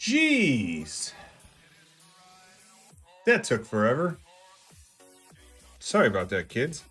Jeez. That took forever. Sorry about that, kids.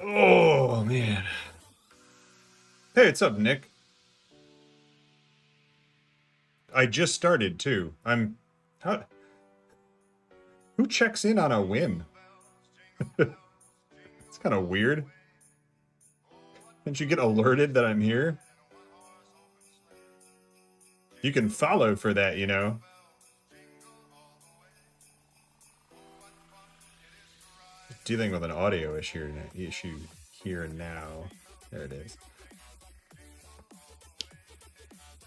Oh, man. Hey, what's up, Nick? I just started, too. Who checks in on a whim? It's kind of weird. Didn't you get alerted that I'm here? You can follow for that, you know. Dealing with an audio issue here now. There it is.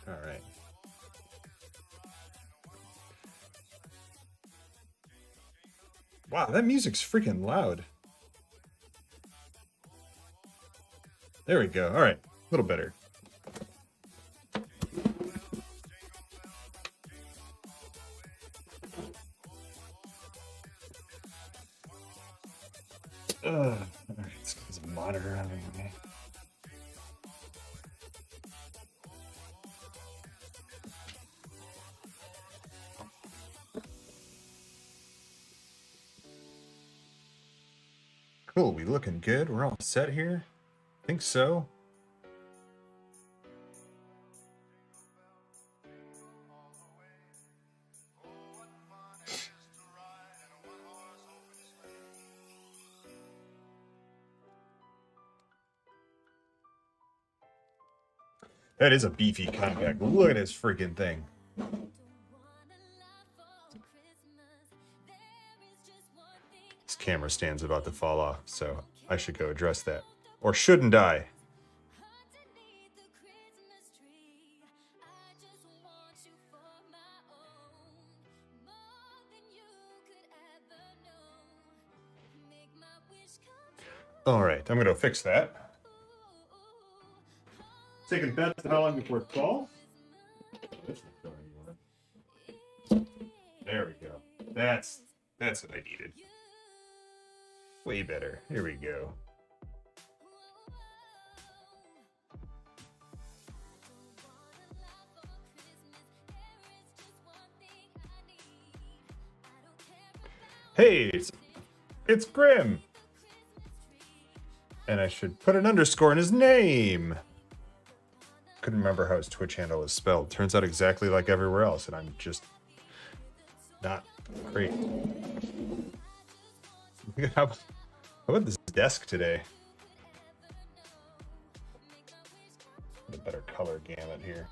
All right. Wow, that music's freaking loud. There we go. All right, a little better. All right, let's get this monitor out of the way. Cool, we looking good? We're all set here? Think so. That is a beefy Compaq. Look at this freaking thing. This camera stand's about to fall off, so I should go address that. Or shouldn't I? All right, I'm gonna fix that. Taking bets on how long before it falls. There we go. That's what I needed. Way better. Here we go. Hey, it's Grim. And I should put an underscore in his name. Couldn't remember how his Twitch handle is spelled. Turns out exactly like everywhere else, and I'm just not great. How about this desk today? A better color gamut here.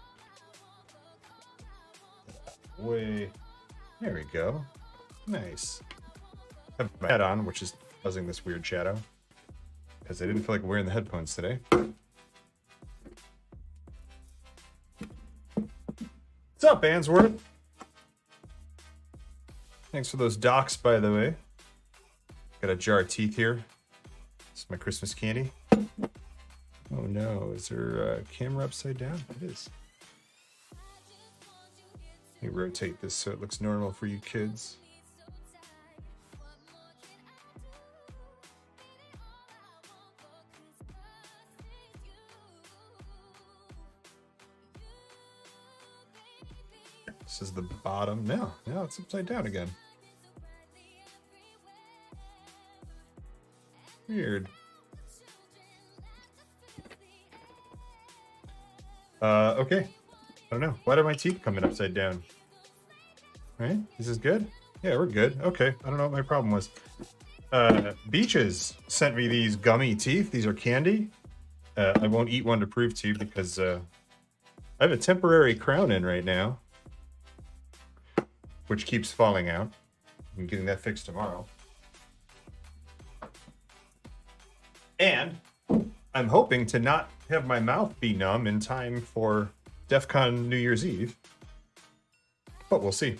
There we go. Nice. I have my head on, which is causing this weird shadow, because I didn't feel like wearing the headphones today. What's up, Answorth? Thanks for those docs, by the way. Got a jar of teeth here. This is my Christmas candy. Oh no, is there a camera upside down? It is. Let me rotate this so it looks normal for you kids. This is the bottom. No, it's upside down again. Weird. Okay. I don't know. Why are my teeth coming upside down? Right? This is good? Yeah, we're good. Okay. I don't know what my problem was. Beaches sent me these gummy teeth. These are candy. I won't eat one to prove to you because I have a temporary crown in right now, which keeps falling out. I'm getting that fixed tomorrow. And I'm hoping to not have my mouth be numb in time for DEF CON New Year's Eve, but we'll see.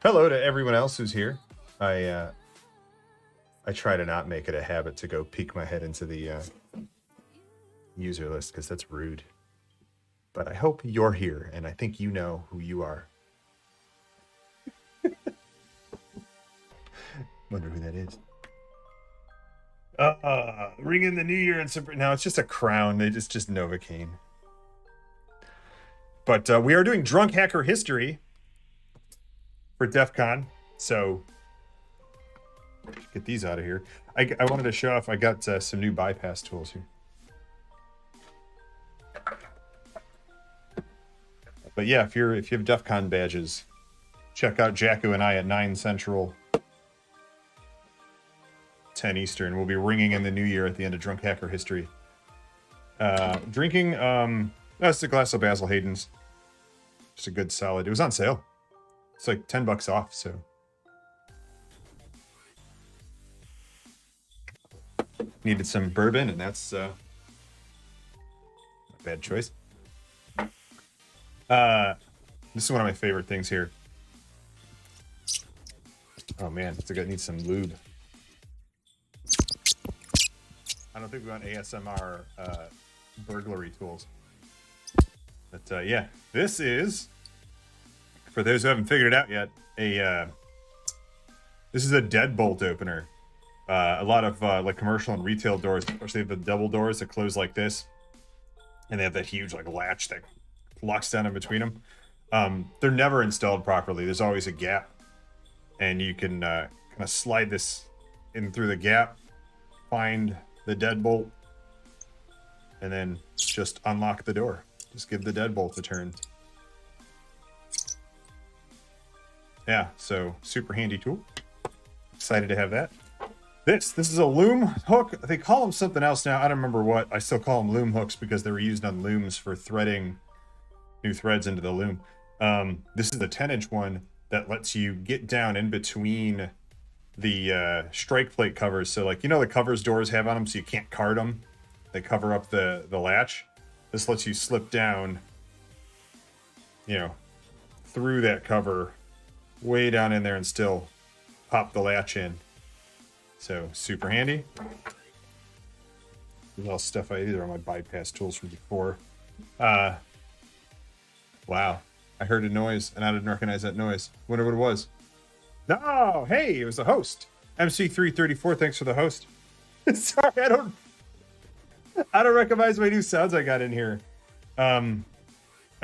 Hello to everyone else who's here. I try to not make it a habit to go peek my head into the user list because that's rude. But I hope you're here, and I think you know who you are. Wonder who that is. Ring in the New Year and super. No, it's just a crown. It's just Novocaine. But we are doing drunk hacker history for DEF CON, so get these out of here. I wanted to show off. I got some new bypass tools here. But yeah, if you have DEF CON badges, check out Jacko and I at 9 Central, 10 Eastern. We'll be ringing in the New Year at the end of Drunk Hacker History. Drinking, that's a glass of Basil Hayden's. Just a good solid. It was on sale. It's like $10 off, so. Needed some bourbon, and that's not a bad choice. This is one of my favorite things here. Oh man, it needs some lube. I don't think we want ASMR burglary tools. But yeah, this is, for those who haven't figured it out yet, this is a deadbolt opener. A lot of like commercial and retail doors, especially the double doors that close like this, and they have that huge like latch that locks down in between them. They're never installed properly. There's always a gap, and you can kind of slide this in through the gap, find the deadbolt, and then just unlock the door. Just give the deadbolt a turn. Yeah, so super handy tool. Excited to have that. This is a loom hook. They call them something else now. I don't remember what. I still call them loom hooks because they were used on looms for threading new threads into the loom. This is the 10-inch one that lets you get down in between the strike plate covers. So like, you know, the covers doors have on them so you can't card them. They cover up the latch. This lets you slip down, you know, through that cover way down in there and still pop the latch in. So super handy. There's all stuff these are my bypass tools from before. Wow. I heard a noise and I didn't recognize that noise. Wonder what it was. No, hey, it was the host. MC334, thanks for the host. Sorry, I don't recognize my new sounds I got in here. I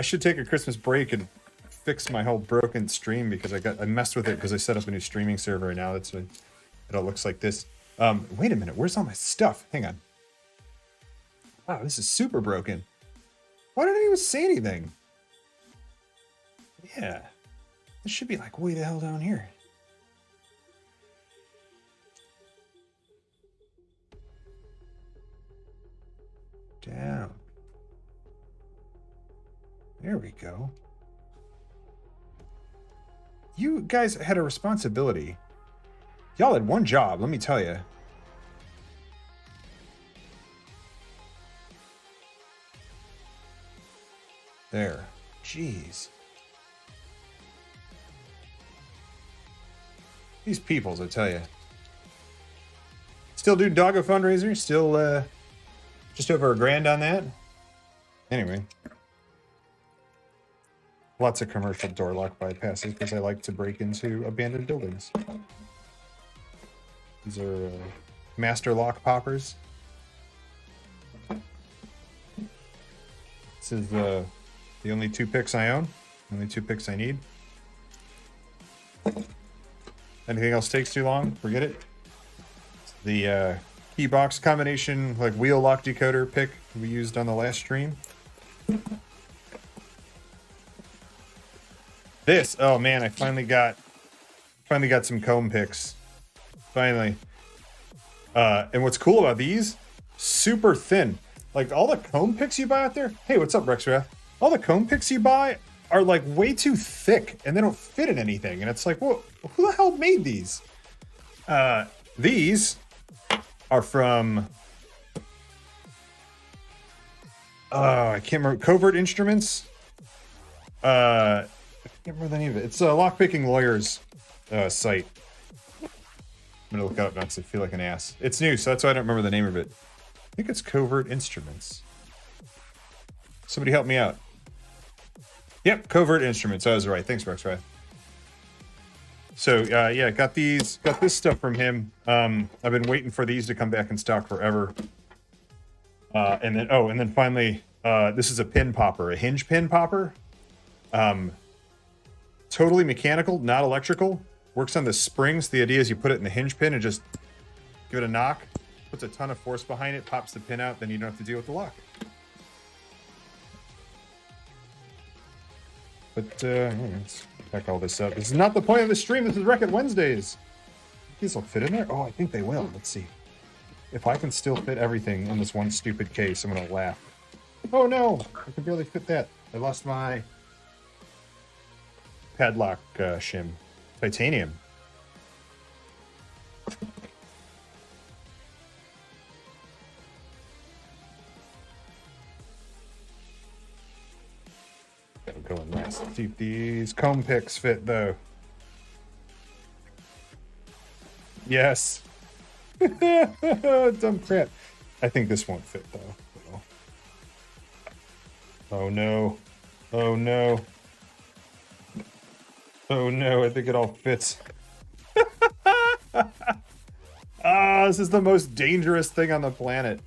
should take a Christmas break and fix my whole broken stream because I messed with it because I set up a new streaming server and now it all looks like this. Wait a minute, where's all my stuff? Hang on. Wow, this is super broken. Why didn't I even say anything? Yeah. This should be like way the hell down here. Down. There we go. You guys had a responsibility. Y'all had one job, let me tell you. There. Jeez. These peoples, I tell you. Still do Doggo fundraiser. Still just over $1,000 on that. Anyway. Lots of commercial door lock bypasses because I like to break into abandoned buildings. These are master lock poppers. This is the only 2 picks I own. Only 2 picks I need. Anything else takes too long, forget it. The key box combination, like wheel lock decoder pick we used on the last stream. This, oh man, I finally got some comb picks. Finally. And what's cool about these, super thin. Like all the comb picks you buy out there. Hey, what's up, Rexrath? All the comb picks you buy are like way too thick and they don't fit in anything. And it's like, well, who the hell made these? These are from... I can't remember. Covert Instruments. I can't remember the name of it. It's a lockpicking lawyer's site. I'm gonna look it up now because I feel like an ass. It's new, so that's why I don't remember the name of it. I think it's Covert Instruments. Somebody help me out. Yep, Covert Instruments. I was right. Thanks, Rexray. So yeah, got this stuff from him. I've been waiting for these to come back in stock forever. And then finally, this is a pin popper, a hinge pin popper. Totally mechanical, not electrical. Works on the springs. The idea is you put it in the hinge pin and just give it a knock. Puts a ton of force behind it, pops the pin out, then you don't have to deal with the lock. But let's pack all this up. This is not the point of the stream. This is Wreck-It Wednesdays. These will fit in there. Oh, I think they will. Let's see. If I can still fit everything in this one stupid case, I'm gonna laugh. Oh no, I can barely fit that. I lost my padlock shim. Titanium. Gotta go in last. Let's see if these comb picks fit though. Yes. Dumb crap. I think this won't fit though. Oh no. Oh no. Oh no, I think it all fits. This is the most dangerous thing on the planet.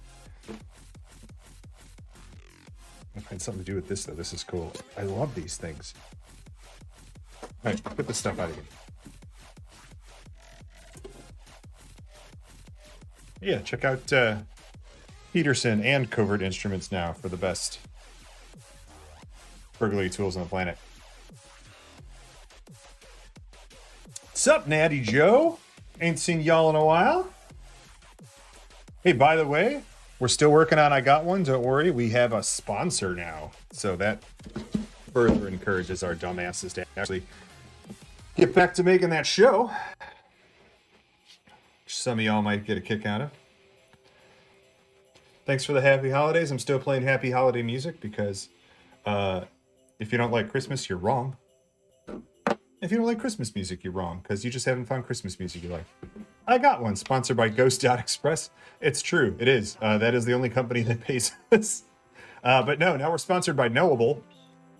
I find something to do with this though. This is cool. I love these things. Alright, put this stuff out again. Yeah, check out Peterson and Covert Instruments now for the best burglary tools on the planet. What's up, Natty Joe? Ain't seen y'all in a while. Hey, by the way, we're still working on I Got One. Don't worry, we have a sponsor now. So that further encourages our dumbasses to actually get back to making that show. Some of y'all might get a kick out of. Thanks for the happy holidays. I'm still playing happy holiday music because if you don't like Christmas, you're wrong. If you don't like Christmas music, you're wrong because you just haven't found Christmas music you like. I Got One, sponsored by Ghost.Express. It's true, it is. That is the only company that pays us. But no, now we're sponsored by Knowable.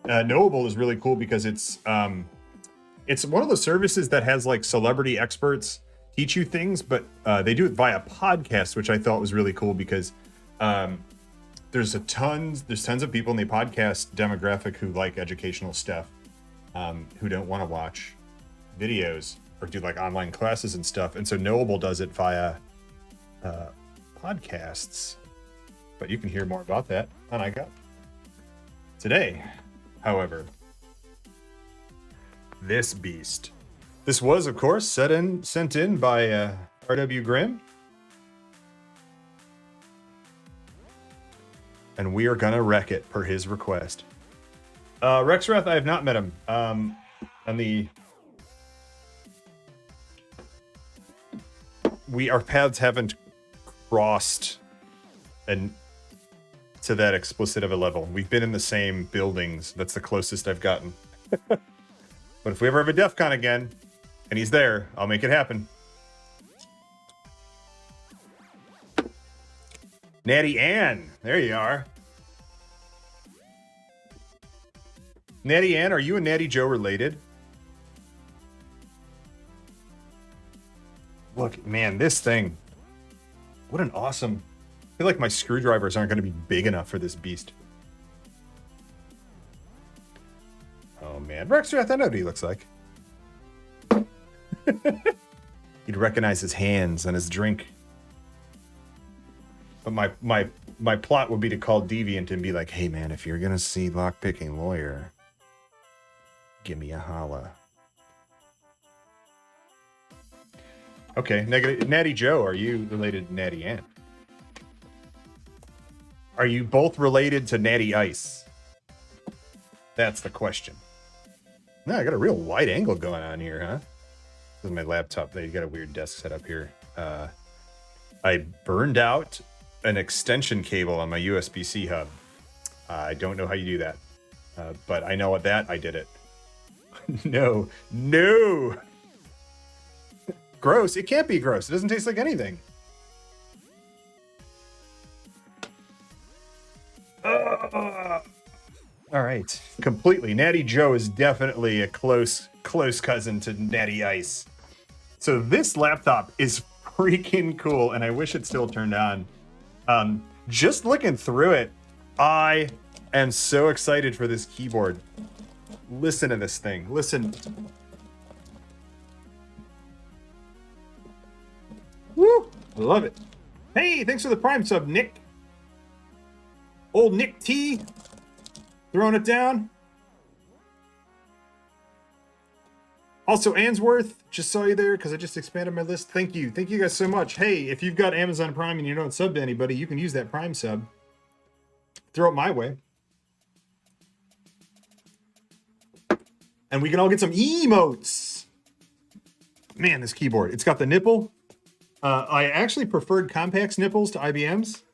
Knowable is really cool because it's one of those services that has like celebrity experts teach you things, but they do it via podcast, which I thought was really cool because there's tons of people in the podcast demographic who like educational stuff, who don't want to watch videos or do like online classes and stuff. And so Knowable does it via podcasts, but you can hear more about that on I Got. Today, however, this beast. This was, of course, sent in by R.W. Grimm. And we are gonna wreck it per his request. Rexrath, I have not met him. Our paths haven't crossed and to that explicit of a level. We've been in the same buildings. That's the closest I've gotten. But if we ever have a DEF CON again, and he's there, I'll make it happen. Natty Ann, there you are. Natty Ann, are you and Natty Joe related? Look, man, this thing. What an awesome... I feel like my screwdrivers aren't going to be big enough for this beast. Oh, man. Rexrath, I know what he looks like. You'd recognize his hands and his drink. But my plot would be to call Deviant and be like, hey, man, if you're going to see Lockpicking Lawyer, give me a holla. Okay, Natty Joe, are you related to Natty Ann? Are you both related to Natty Ice? That's the question. No, I got a real wide angle going on here, huh? is my laptop. They got a weird desk setup here. I burned out an extension cable on my USB-C hub. I don't know how you do that, but I know that I did it. No. Gross. It can't be gross. It doesn't taste like anything. All right. Completely. Natty Joe is definitely a close cousin to Natty Ice. So this laptop is freaking cool, and I wish it still turned on. Just looking through it, I am so excited for this keyboard. Listen to this thing. Listen. Woo! I love it. Hey, thanks for the Prime sub, Nick. Old Nick T. Throwing it down. Also, Answorth, just saw you there because I just expanded my list. Thank you. Thank you guys so much. Hey, if you've got Amazon Prime and you don't sub to anybody, you can use that Prime sub. Throw it my way. And we can all get some emotes. Man, this keyboard. It's got the nipple. I actually preferred Compaq's nipples to IBM's.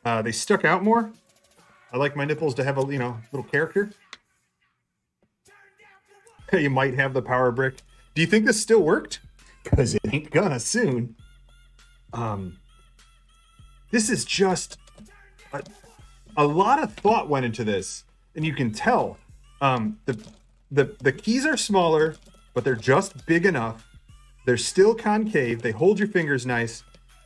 They stuck out more. I like my nipples to have a, little character. You might have the power brick. Do you think this still worked? Because it ain't gonna soon. This is just a lot of thought went into this, and you can tell. The keys are smaller, but they're just big enough. They're still concave. They hold your fingers nice.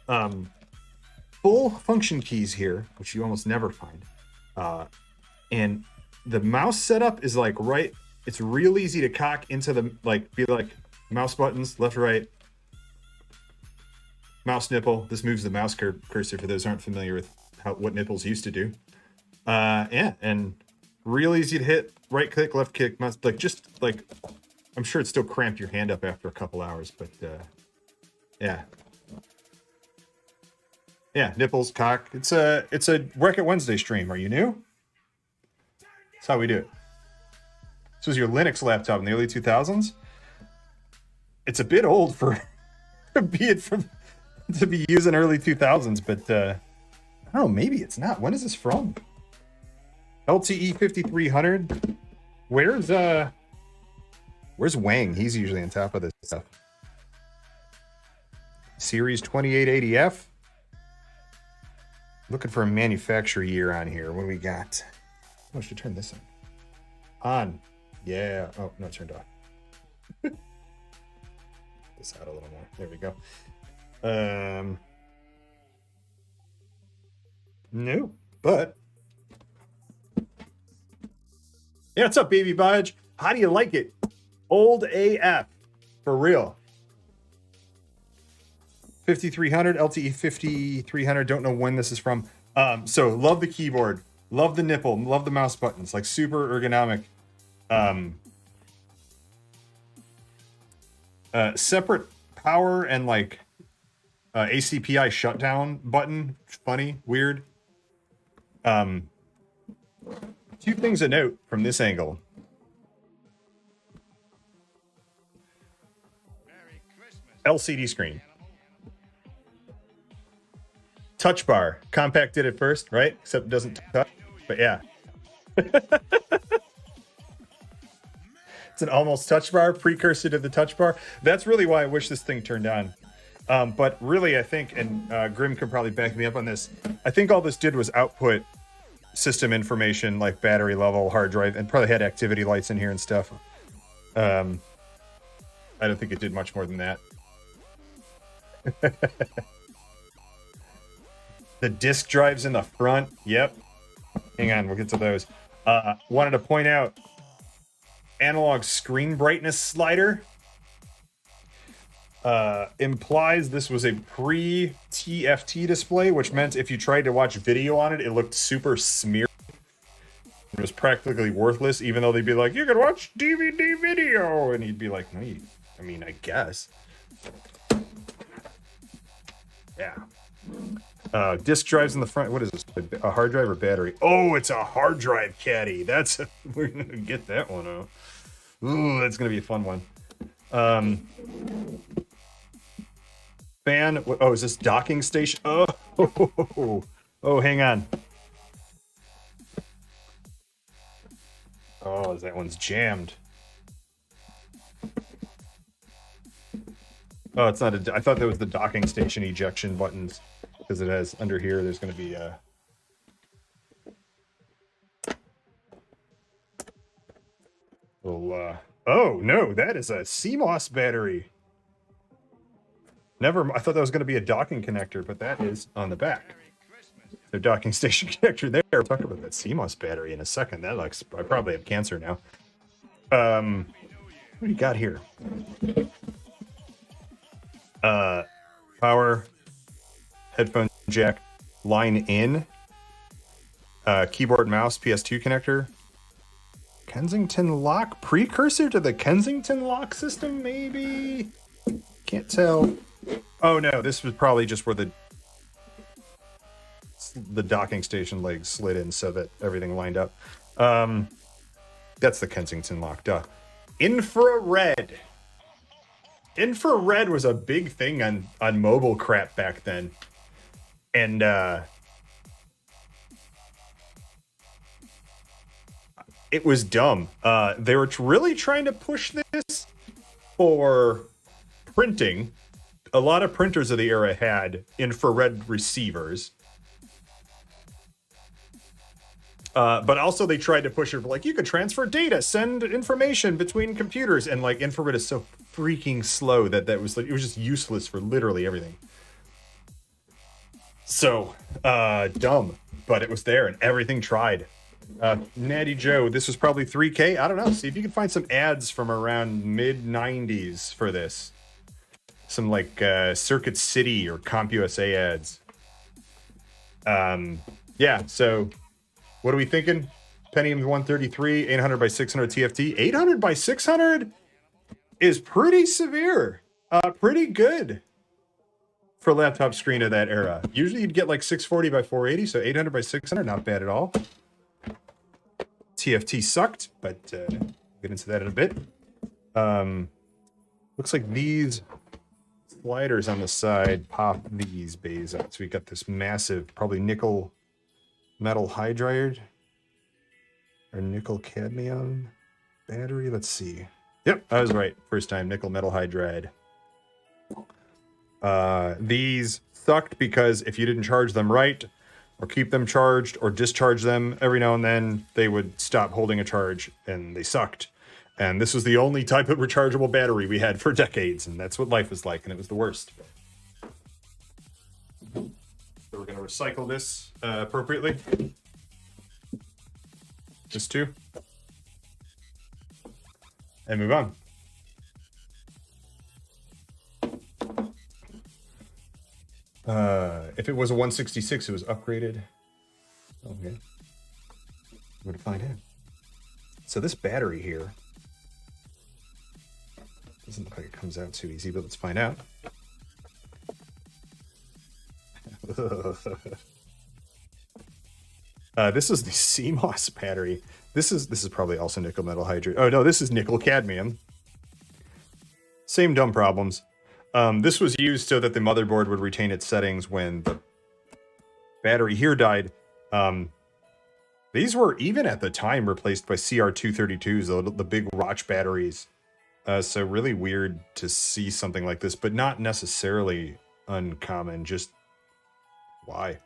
Full function keys here, which you almost never find. And the mouse setup is like right. It's real easy to cock into the, be like mouse buttons, left, right, mouse nipple. This moves the mouse cursor for those who aren't familiar with what nipples used to do. Yeah, and real easy to hit, right click, left click, mouse, I'm sure it still cramped your hand up after a couple hours, but yeah. Yeah, nipples, cock. It's a Wreck It Wednesday stream. Are you new? That's how we do it. This was your Linux laptop in the early 2000s. It's a bit old for to be used in early 2000s, but I don't know, maybe it's not. When is this from? LTE 5300. Where's Wang? He's usually on top of this stuff. Series 2880F. Looking for a manufacturer year on here. What do we got? Oh, I should turn this on. Yeah. Oh, no, it turned off. This out a little more. There we go. No, but yeah, what's up, baby Budge? How do you like it? Old AF, for real. 5300 LTE 5300. Don't know when this is from. So love the keyboard, love the nipple, love the mouse buttons, like super ergonomic. Separate power and ACPI shutdown button. Funny, weird. Two things to note from this angle. LCD screen. Touch bar. Compaq did it first, right? Except it doesn't touch, but yeah. It's an almost touch bar, precursor to the touch bar. That's really why I wish this thing turned on. But really, I think, and Grim can probably back me up on this, I think all this did was output system information like battery level, hard drive, and probably had activity lights in here and stuff. I don't think it did much more than that. The disk drives in the front. Yep. Hang on, we'll get to those. Wanted to point out analog screen brightness slider. Implies this was a pre-TFT display, which meant if you tried to watch video on it, it looked super smeared. It was practically worthless, even though they'd be like, you can watch DVD video. And he'd be like, no, I guess. Yeah. Disk drives in the front. What is this? A hard drive or battery? Oh, it's a hard drive caddy. We're gonna get that one out. Ooh, that's gonna be a fun one. Fan. Oh, is this docking station? Oh, oh, hang on. Oh, that one's jammed. Oh, it's not a. I thought that was the docking station ejection buttons, because it has under here. There's going to be a. Little, oh no, that is a CMOS battery. Never. I thought that was going to be a docking connector, but that is on the back. The docking station connector there. We'll talk about that CMOS battery in a second. That looks. I probably have cancer now. What do you got here? Power, headphone jack, line in, keyboard, mouse, PS2 connector, Kensington lock, precursor to the Kensington lock system, maybe? Can't tell. Oh no, this was probably just where the docking station legs slid in so that everything lined up. That's the Kensington lock, duh. Infrared. Infrared was a big thing on mobile crap back then. And it was dumb. They were really trying to push this for printing. A lot of printers of the era had infrared receivers. But also they tried to push it for, like, you could transfer data, send information between computers, and like infrared is so freaking slow that was like, it was just useless for literally everything. So dumb, but it was there and everything tried. Natty Joe, this was probably 3K. I don't know. See if you can find some ads from around mid-90s for this. Some like Circuit City or CompUSA ads. Yeah, so what are we thinking? Pentium 133, 800 by 600 TFT. 800 by 600 is pretty severe. Pretty good for a laptop screen of that era. Usually you'd get like 640 by 480, so 800 by 600, not bad at all. TFT sucked, but we'll get into that in a bit. Looks like these sliders on the side pop these bays out. So we got this massive, probably nickel metal hydride or nickel cadmium battery. Let's see. Yep, I was right. First time, nickel metal hydride. These sucked because if you didn't charge them right, or keep them charged, or discharge them every now and then, they would stop holding a charge, and they sucked. And this was the only type of rechargeable battery we had for decades, and that's what life was like, and it was the worst. So we're going to recycle this appropriately. Just two. And move on. If it was a 166, it was upgraded. Okay. We're going to find out. So this battery here doesn't look like it comes out too easy, but let's find out. This is the CMOS battery. This is probably also nickel metal hydride. Oh no, this is nickel cadmium. Same dumb problems. This was used so that the motherboard would retain its settings when the battery here died. These were, even at the time, replaced by CR232s, the big watch batteries. So really weird to see something like this, but not necessarily uncommon. Just why?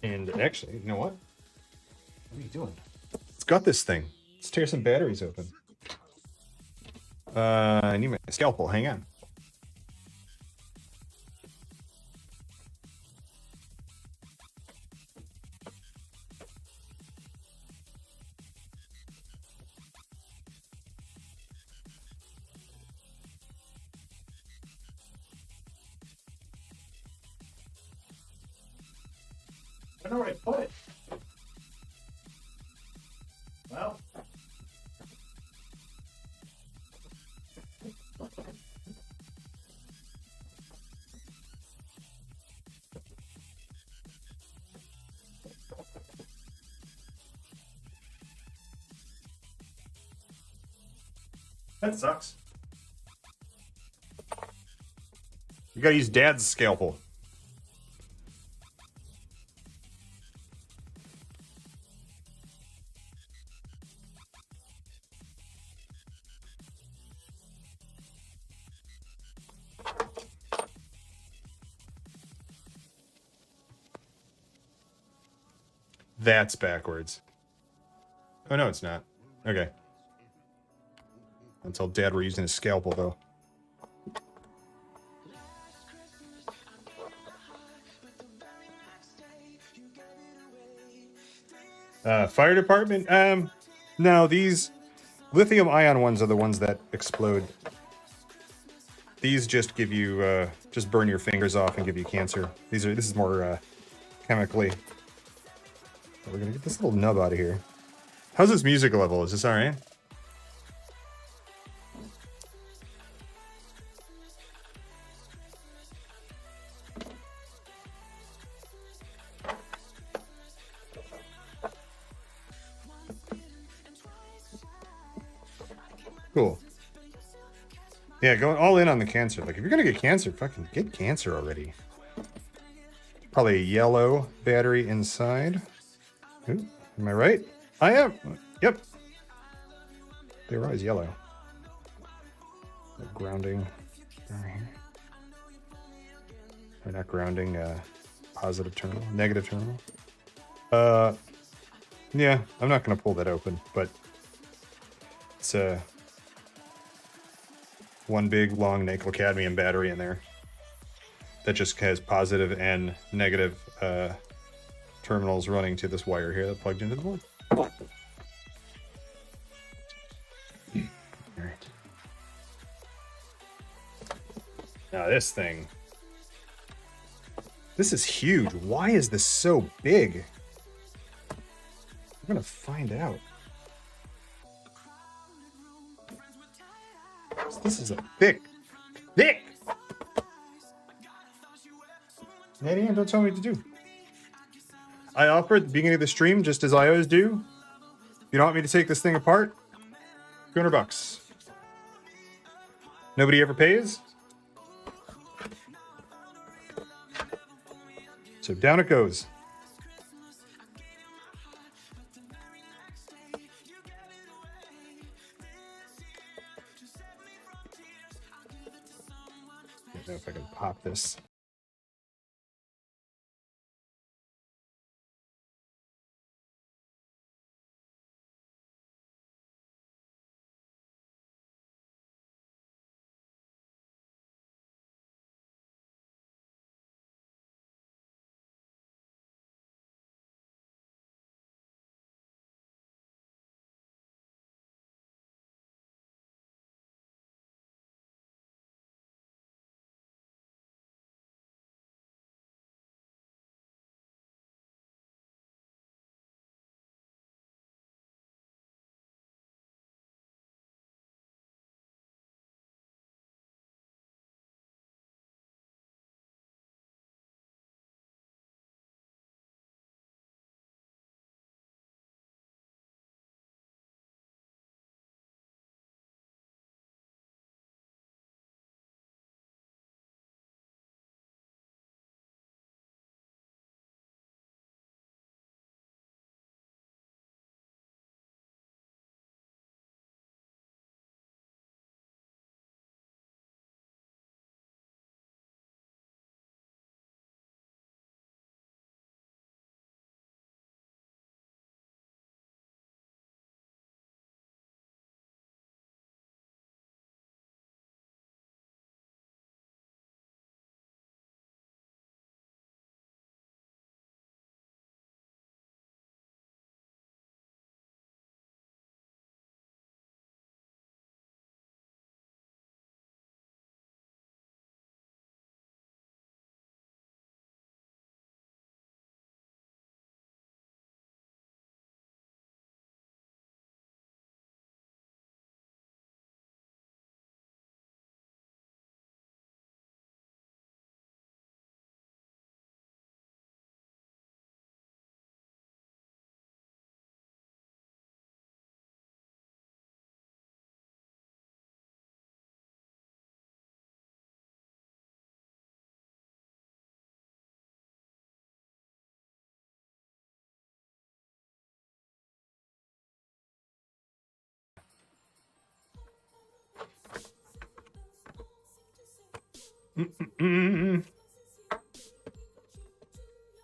And actually, you know what? What are you doing? It's got this thing. Let's tear some batteries open. I need my scalpel. Hang on. I don't know where I put it. Well. That sucks. You gotta use Dad's scalpel. That's backwards. Oh, no, it's not. Okay. Until Dad were using his scalpel, though. Fire department? No, these lithium-ion ones are the ones that explode. These just give you, just burn your fingers off and give you cancer. This is more, chemically. We're gonna get this little nub out of here. How's this music level? Is this alright? Cool. Yeah, going all in on the cancer. Like, if you're gonna get cancer, fucking get cancer already. Probably a yellow battery inside. Ooh, am I right? I am. Yep. They were always yellow. Grounding down here. Or not grounding, positive terminal, negative terminal. Yeah, I'm not gonna pull that open, but it's one big long nickel cadmium battery in there that just has positive and negative terminals running to this wire here that plugged into the board. All right. Now this thing. This is huge. Why is this so big? I'm gonna find out. This is a thick. Eddie, don't tell me what to do. I offer at the beginning of the stream, just as I always do. If you don't want me to take this thing apart, $200. Nobody ever pays. So down it goes. I don't know if I can pop this.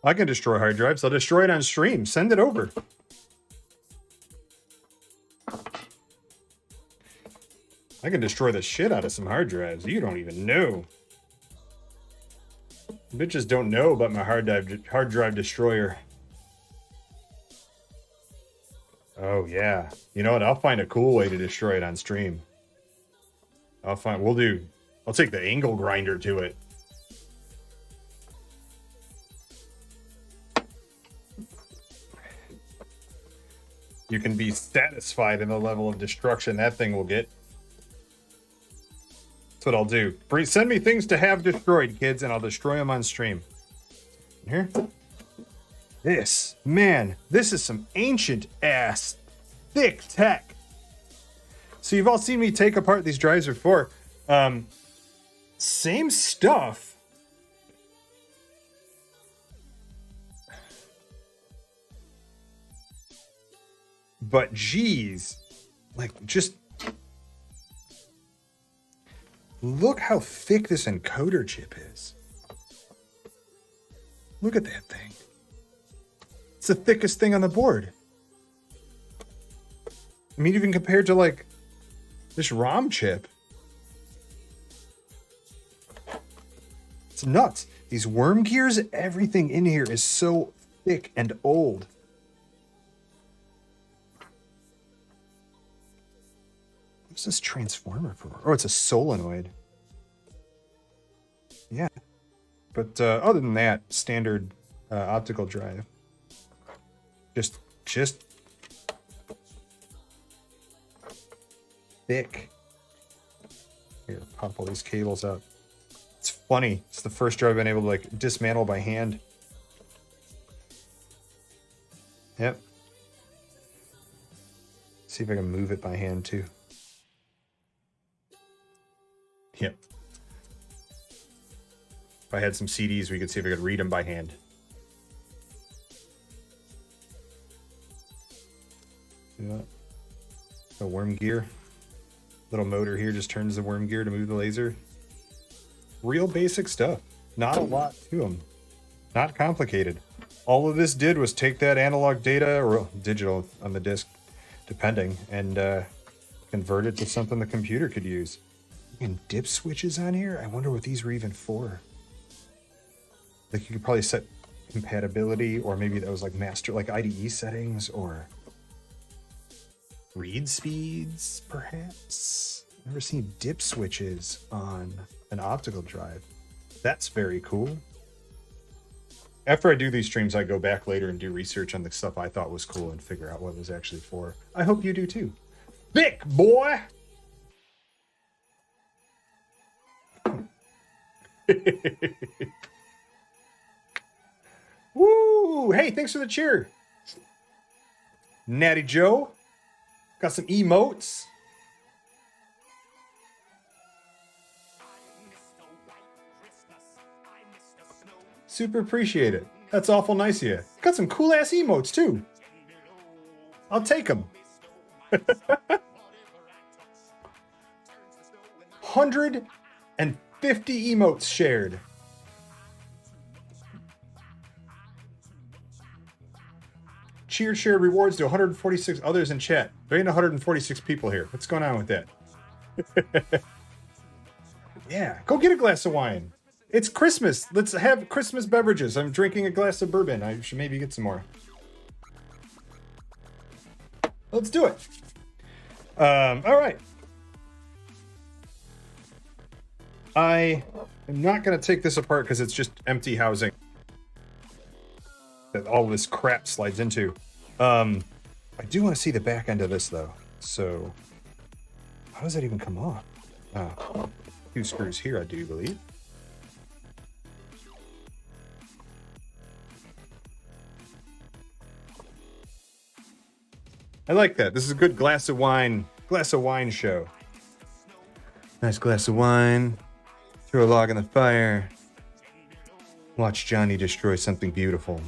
I can destroy hard drives. I'll destroy it on stream. Send it over. I can destroy the shit out of some hard drives. You don't even know. Bitches don't know about my hard drive destroyer. Oh yeah. You know what? I'll find a cool way to destroy it on stream. I'll take the angle grinder to it. You can be satisfied in the level of destruction that thing will get. That's what I'll do. Send me things to have destroyed, kids, and I'll destroy them on stream. Here. This is some ancient ass thick tech. So you've all seen me take apart these drives before. Same stuff. But geez, like just look how thick this encoder chip is. Look at that thing. It's the thickest thing on the board. I mean, even compared to like this ROM chip. It's nuts. These worm gears, everything in here is so thick and old. What's this transformer for? Oh, it's a solenoid. Yeah. But other than that, standard optical drive. Just thick. Here, pop all these cables out. It's funny. It's the first drive I've been able to like dismantle by hand. Yep. See if I can move it by hand too. Yep. If I had some CDs, we could see if I could read them by hand. See that? A worm gear. Little motor here just turns the worm gear to move the laser. Real basic stuff. Not a lot to them. Not complicated. All of this did was take that analog data, or digital on the disk, depending, and convert it to something the computer could use. And dip switches on here? I wonder what these were even for. Like you could probably set compatibility, or maybe that was like master, like IDE settings, or read speeds, perhaps. Never seen dip switches on an optical drive. That's very cool. After I do these streams, I go back later and do research on the stuff I thought was cool and figure out what it was actually for. I hope you do too. Thick boy! Woo! Hey, thanks for the cheer. Natty Joe. Got some emotes. Super appreciate it. That's awful nice of you. Got some cool ass emotes too. I'll take them. 150 emotes shared. Cheer shared rewards to 146 others in chat. There ain't 146 people here. What's going on with that? Yeah, go get a glass of wine. It's Christmas. Let's have Christmas beverages. I'm drinking a glass of bourbon. I should maybe get some more. Let's do it. All right. I am not going to take this apart because it's just empty housing that all this crap slides into. I do want to see the back end of this though. So how does that even come off? Two screws here, I do believe. I like that. This is a good glass of wine show. Nice glass of wine. Throw a log in the fire. Watch Johnny destroy something beautiful.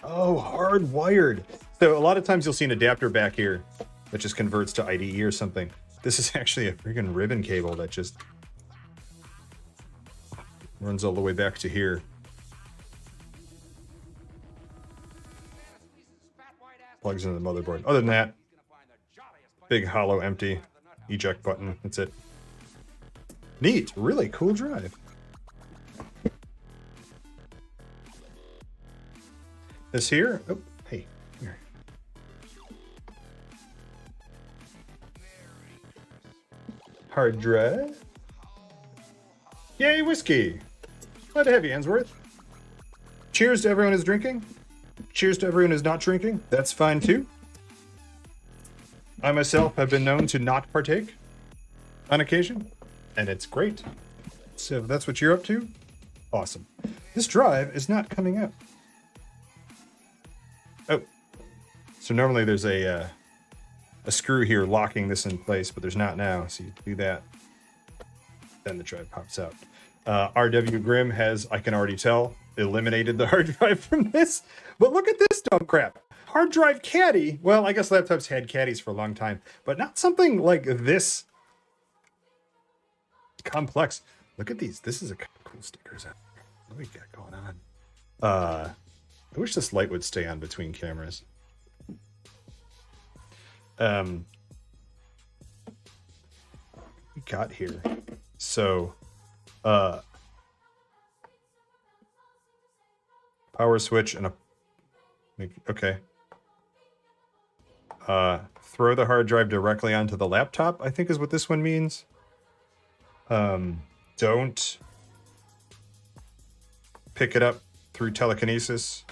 Oh, hardwired. So a lot of times you'll see an adapter back here that just converts to IDE or something. This is actually a freaking ribbon cable that just Runs all the way back to here. Plugs into the motherboard. Other than that, big hollow empty eject button. That's it. Neat. Really cool drive. This here. Oh, hey. Here. Hard drive. Yay, whiskey. Glad to have you, Answorth. Cheers to everyone who's drinking. Cheers to everyone who's not drinking. That's fine too. I myself have been known to not partake on occasion, and it's great. So if that's what you're up to, awesome. This drive is not coming up. Oh, so normally there's a screw here locking this in place, but there's not now. So you do that, then the drive pops out. RW Grimm has, I can already tell, eliminated the hard drive from this. But look at this dumb crap. Hard drive caddy. Well, I guess laptops had caddies for a long time, but not something like this complex. Look at these. This is a cool stickers. What do we got going on? I wish this light would stay on between cameras. We got here. So, power switch and a, okay. Throw the hard drive directly onto the laptop, I think is what this one means. Don't pick it up through telekinesis.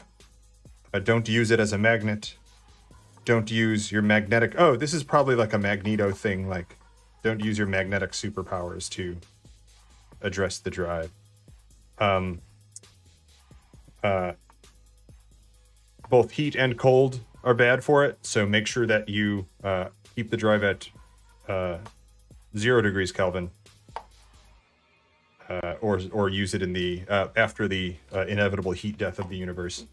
Don't use it as a magnet. Don't use your magnetic... Oh, this is probably like a Magneto thing. Like, don't use your magnetic superpowers to address the drive. Both heat and cold are bad for it, so make sure that you keep the drive at 0 degrees Kelvin, or use it in the after the inevitable heat death of the universe.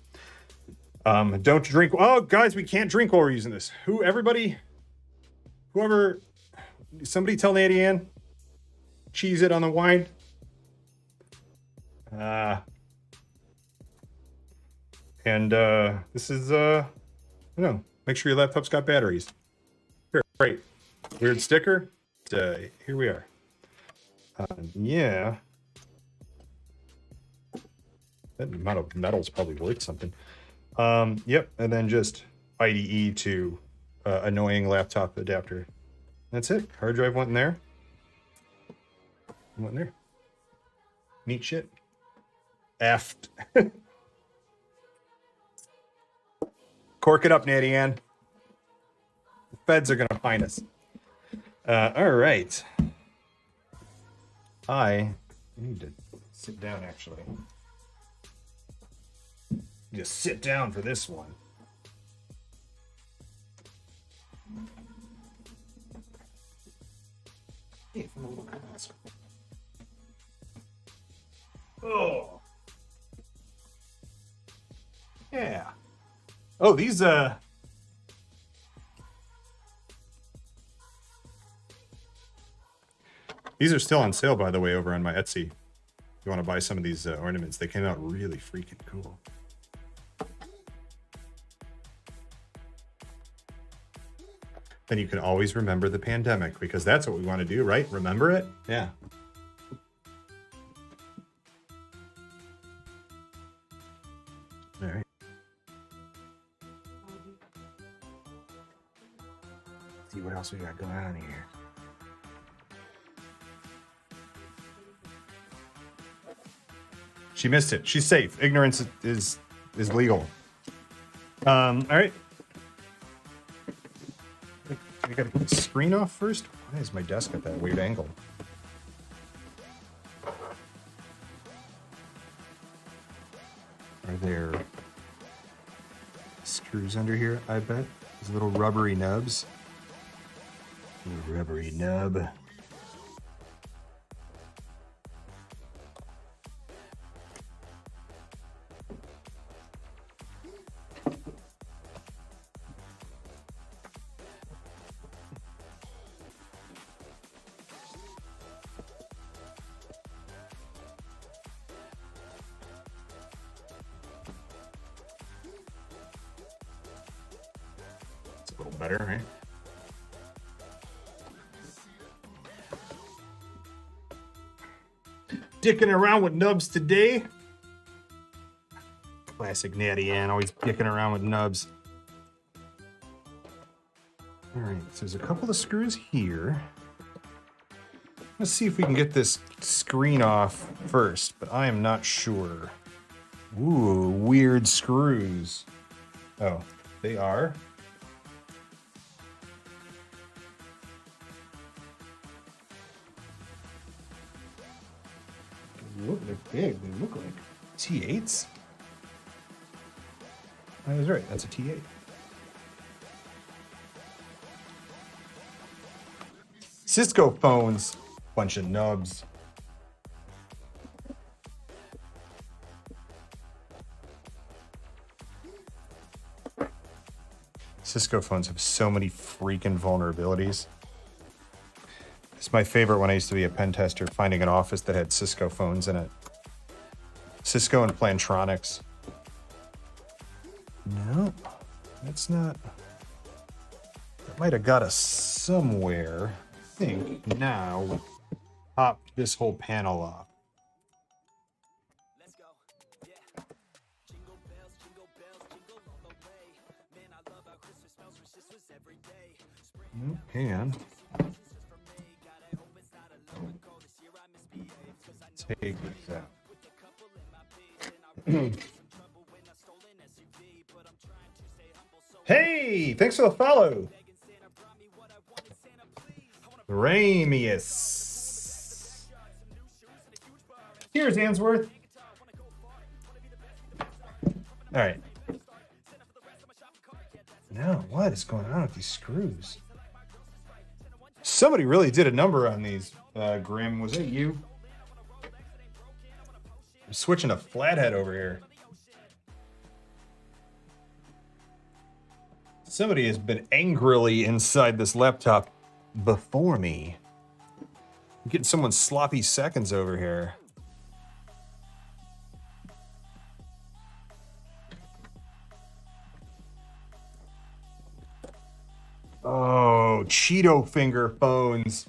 Don't drink. Oh, guys, we can't drink while we're using this. Whoever, somebody tell Natty Ann, cheese it on the wine. This is, make sure your laptop's got batteries. Here, great. Weird sticker. Here we are. Yeah. That amount of metal's probably worth something. Yep, and then just IDE to annoying laptop adapter. That's it. Hard drive went in there. Went in there. Neat shit. Aft. Cork it up, Natty Ann. The feds are gonna find us. All right. I need to sit down, actually. Just sit down for this one. Oh. Yeah. Oh, these are still on sale, by the way, over on my Etsy. If you want to buy some of these ornaments, they came out really freaking cool. Then you can always remember the pandemic, because that's what we want to do, right? Remember it? Yeah. All right. See what else we got going on here. She missed it. She's safe. Ignorance is legal. All right. I gotta get the screen off first. Why is my desk at that weird angle? Are there screws under here? I bet. These little rubbery nubs. Rubbery nub. A little better, right? Dicking around with nubs today. Classic Natty Ann, always dicking around with nubs. All right, so there's a couple of screws here. Let's see if we can get this screen off first, but I am not sure. Ooh, weird screws. Oh, they are. Look, they're big. They look like T8s. I was right. That's a T8. Cisco phones. Bunch of nubs. Cisco phones have so many freaking vulnerabilities. It's my favorite when I used to be a pen tester, finding an office that had Cisco phones in it. Cisco and Plantronics. No, that's not. That might have got us somewhere. I think now we pop this whole panel off. Let's go. Yeah. Jingle bells, jingle bells, jingle all the way. Man, I love how Christmas smells, for Christmas every day. Spring Hang on. Take this out. Hey, thanks for the follow. Ramius. Here's Answorth. All right. Now, what is going on with these screws? Somebody really did a number on these, Grim. Was it you? I'm switching a flathead over here. Somebody has been angrily inside this laptop before me. I'm getting someone's sloppy seconds over here. Oh, Cheeto finger phones.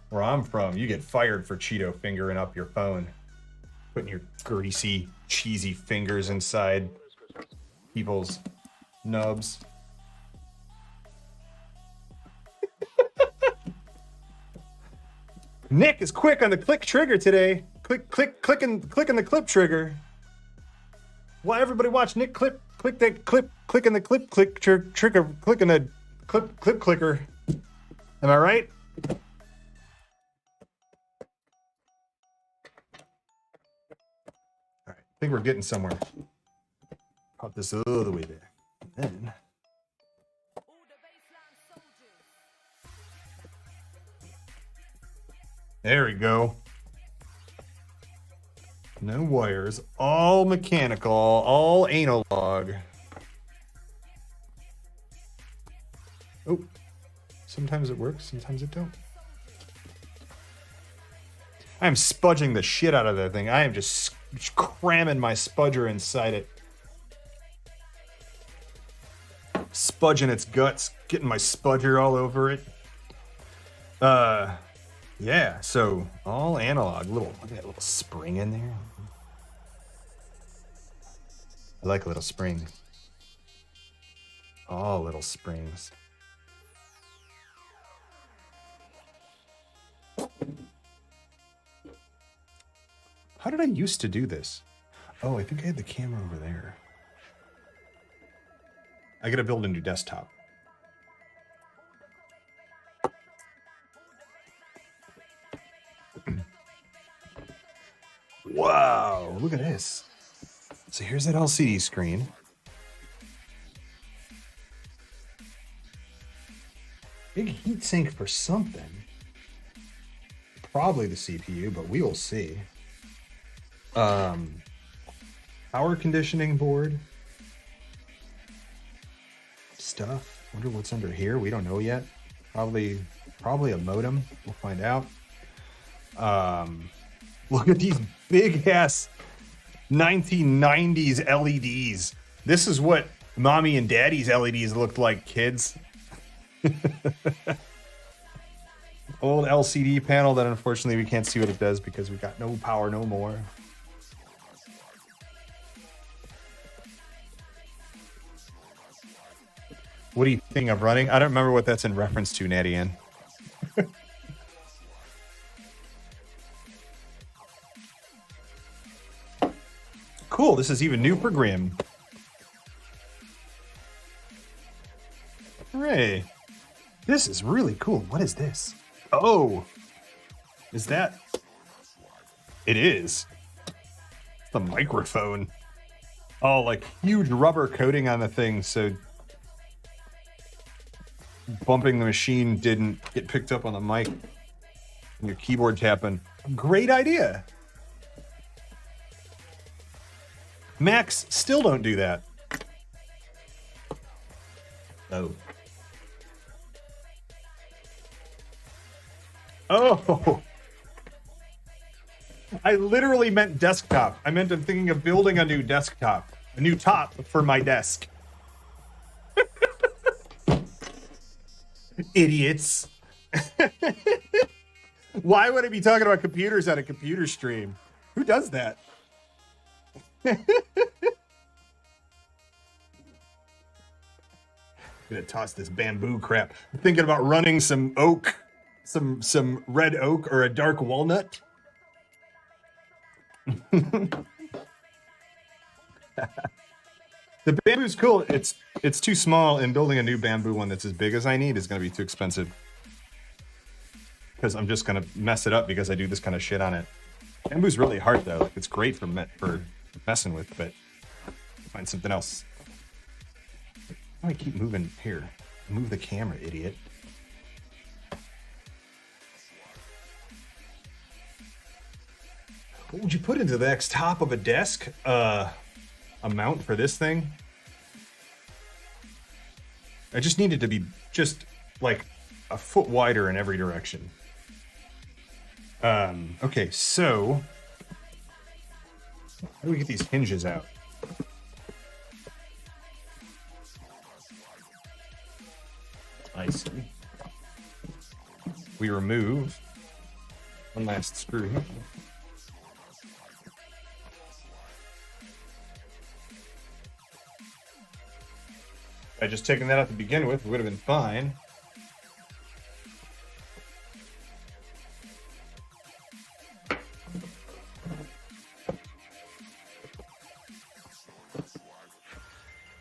Where I'm from, you get fired for Cheeto fingering up your phone. Putting your greasy, cheesy fingers inside people's nubs. Nick is quick on the click trigger today. Clicking the clip trigger. Why everybody watch Nick clicking the clip trigger, clicking the clip clicker. Am I right? All right, I think we're getting somewhere. Pop this all the way there. And then there we go. No wires, all mechanical, all analog. Oh, sometimes it works, sometimes it don't. I'm spudging the shit out of that thing. I am just cramming my spudger inside it. Spudging its guts, getting my spudger all over it. Yeah, so all analog. Look at that little spring in there. I like little springs. All little springs. How did I used to do this? Oh, I think I had the camera over there. I gotta build a new desktop. Wow, look at this. So here's that LCD screen. Big heatsink for something. Probably the CPU, but we will see. Power conditioning board. Stuff. Wonder what's under here. We don't know yet. Probably a modem. We'll find out. Look at these big ass 1990s LEDs. This is what mommy and daddy's LEDs looked like, kids. Old LCD panel that unfortunately we can't see what it does because we got no power no more. What are you thinking of running? I don't remember what that's in reference to, Natty Ann. Cool, this is even new for Grim. Hooray. This is really cool. What is this? Oh, is that? It is. It's the microphone. Oh, like huge rubber coating on the thing so bumping the machine didn't get picked up on the mic and your keyboard tapping. Great idea. Macs still don't do that. Oh. Oh. I literally meant desktop. I meant I'm thinking of building a new desktop. A new top for my desk. Idiots. Why would I be talking about computers on a computer stream? Who does that? I'm gonna toss this bamboo crap. I'm thinking about running some oak, some red oak or a dark walnut. The bamboo's cool. It's too small, and building a new bamboo one that's as big as I need is gonna be too expensive. Because I'm just gonna mess it up because I do this kind of shit on it. Bamboo's really hard though. Like, it's great for messing with, but find something else. Why do I keep moving here? Move the camera, idiot. What would you put into the next top of a desk? A mount for this thing? I just needed to be just like a foot wider in every direction. Okay, so how do we get these hinges out? I see. We remove one last screw. If I just taken that out to begin with, it would have been fine.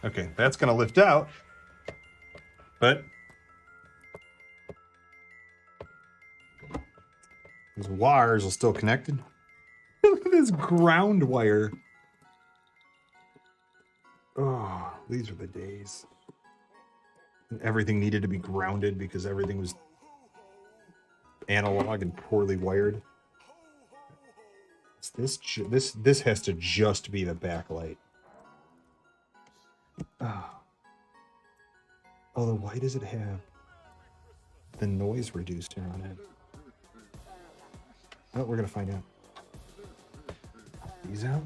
Okay, that's gonna lift out, but these wires are still connected. Look at this ground wire. Oh, these are the days. Everything needed to be grounded because everything was analog and poorly wired. This has to just be the backlight. Although, why does it have the noise reducer on it? Oh, we're gonna find out. These out?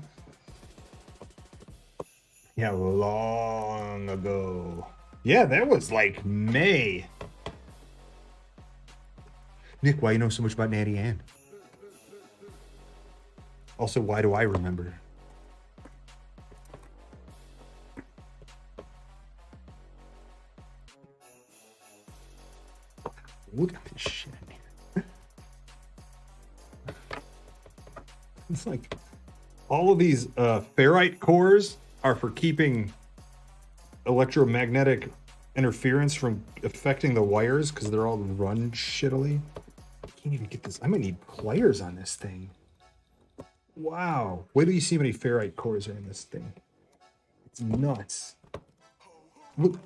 Yeah, long ago. Yeah, that was like May. Nick, why you know so much about Natty Ann? Also, why do I remember? Look at this shit in here. It's like all of these ferrite cores are for keeping electromagnetic interference from affecting the wires because they're all run shittily. I can't even get this. I'm gonna need pliers on this thing. Wow. Wait till you see how many ferrite cores are in this thing. It's nuts. Look.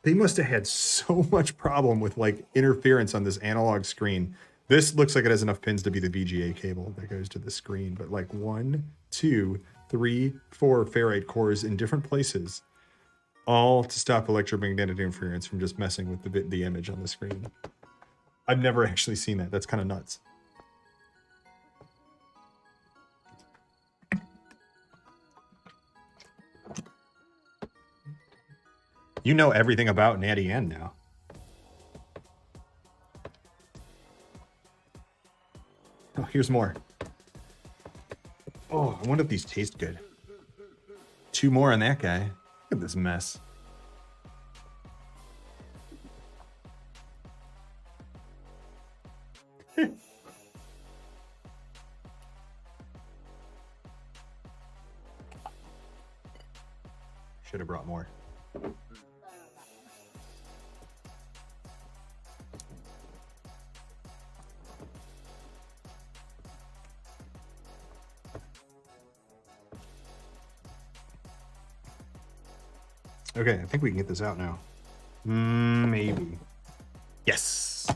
They must have had so much problem with like interference on this analog screen. This looks like it has enough pins to be the VGA cable that goes to the screen, but like 1, 2, 3, 4 ferrite cores in different places, all to stop electromagnetic interference from just messing with the image on the screen. I've never actually seen that. That's kind of nuts. You know everything about Natty Ann now. Oh, here's more. Oh, I wonder if these taste good. 2 more on that guy. Look at this mess. Should have brought more. Okay, I think we can get this out now. Maybe. Yes.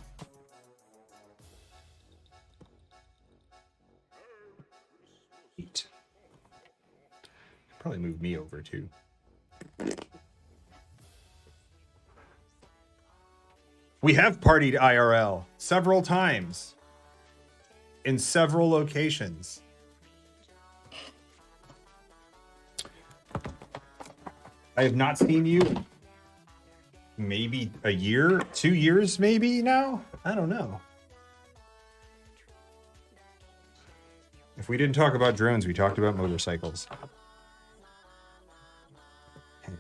Eat. Probably move me over too. We have partied IRL several times in several locations. I have not seen you in maybe a year, 2 years, maybe now. I don't know. If we didn't talk about drones, we talked about motorcycles. Okay.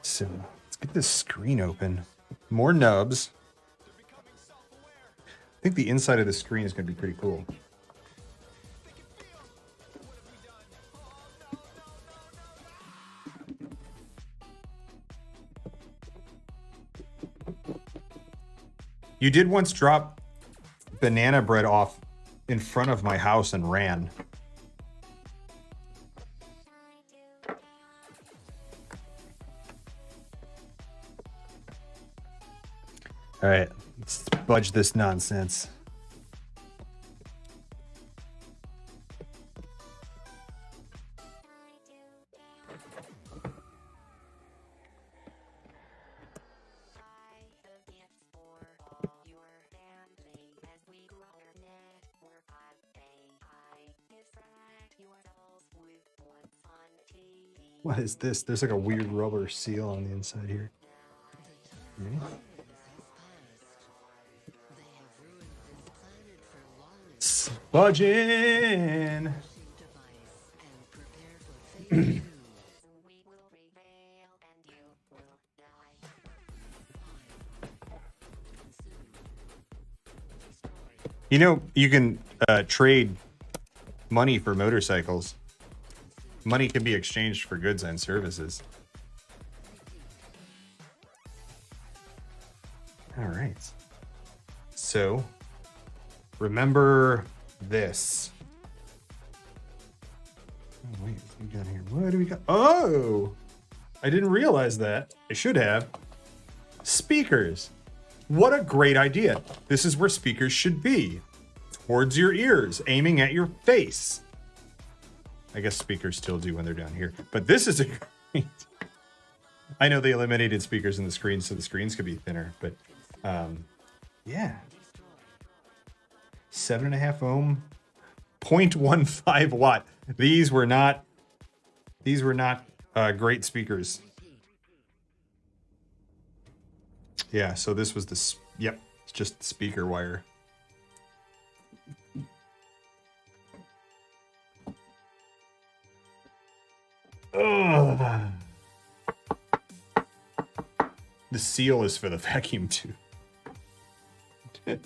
So let's get this screen open. More nubs. I think the inside of the screen is going to be pretty cool. You did once drop banana bread off in front of my house and ran. All right, let's budge this nonsense. What is this? There's like a weird rubber seal on the inside here. Okay. Budging. You know, you can trade money for motorcycles. Money can be exchanged for goods and services. All right. So, remember this. Oh, wait, what do we got here? What do we got? Oh! I didn't realize that. I should have. Speakers. What a great idea. This is where speakers should be. Towards your ears, aiming at your face. I guess speakers still do when they're down here. But this is a great... I know they eliminated speakers in the screen so the screens could be thinner, but yeah. 7.5 ohm, 0.15 watt. These were not great speakers. Yeah, so this was the, yep, it's just the speaker wire. Ugh. The seal is for the vacuum tube. I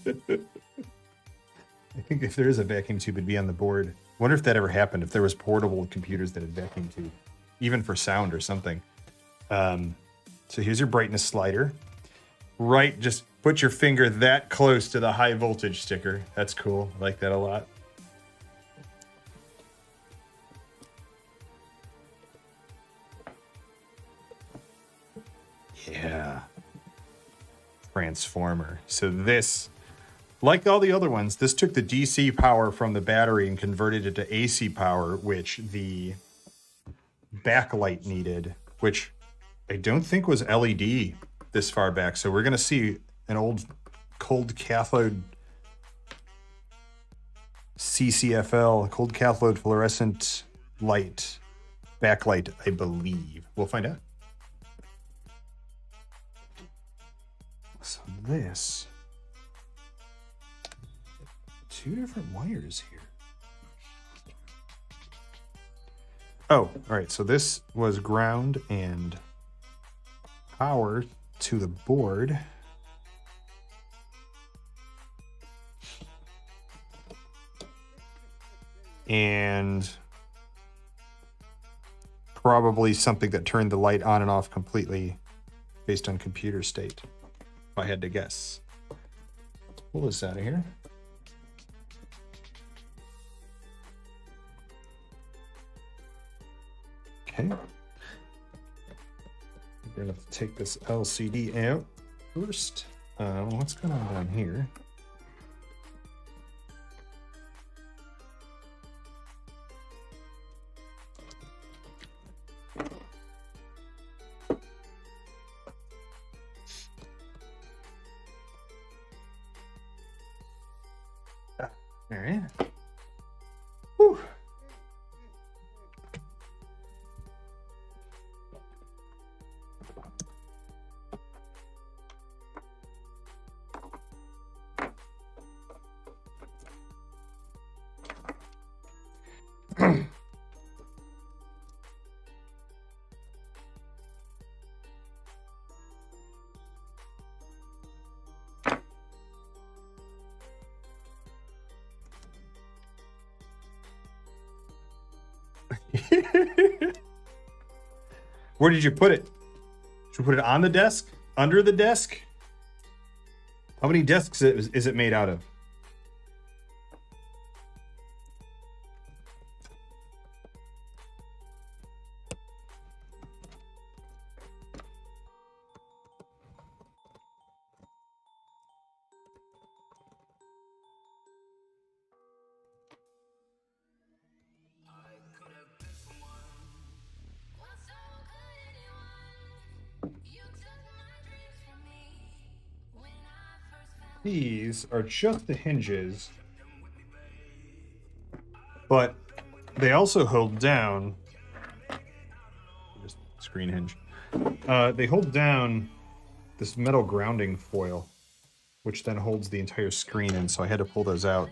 think if there is a vacuum tube, it'd be on the board. Wonder if that ever happened, if there was portable computers that had vacuum tube, even for sound or something. So here's your brightness slider. Right, just put your finger that close to the high voltage sticker. That's cool. I like that a lot. Yeah. Transformer. So this, like all the other ones, this took the DC power from the battery and converted it to AC power, which the backlight needed, which I don't think was LED this far back. So we're going to see an old cold cathode CCFL, cold cathode fluorescent light backlight, I believe. We'll find out. So this, two different wires here. Oh, all right. So this was ground and power to the board. And probably something that turned the light on and off completely based on computer state, if I had to guess. Let's pull this out of here. Okay. We're gonna have to take this LCD out first. What's going on down here? All right. Whew. Where did you put it? Should we put it on the desk? Under the desk? How many desks is it made out of? These are just the hinges, but they also hold down, just screen hinge. They hold down this metal grounding foil, which then holds the entire screen in, so I had to pull those out.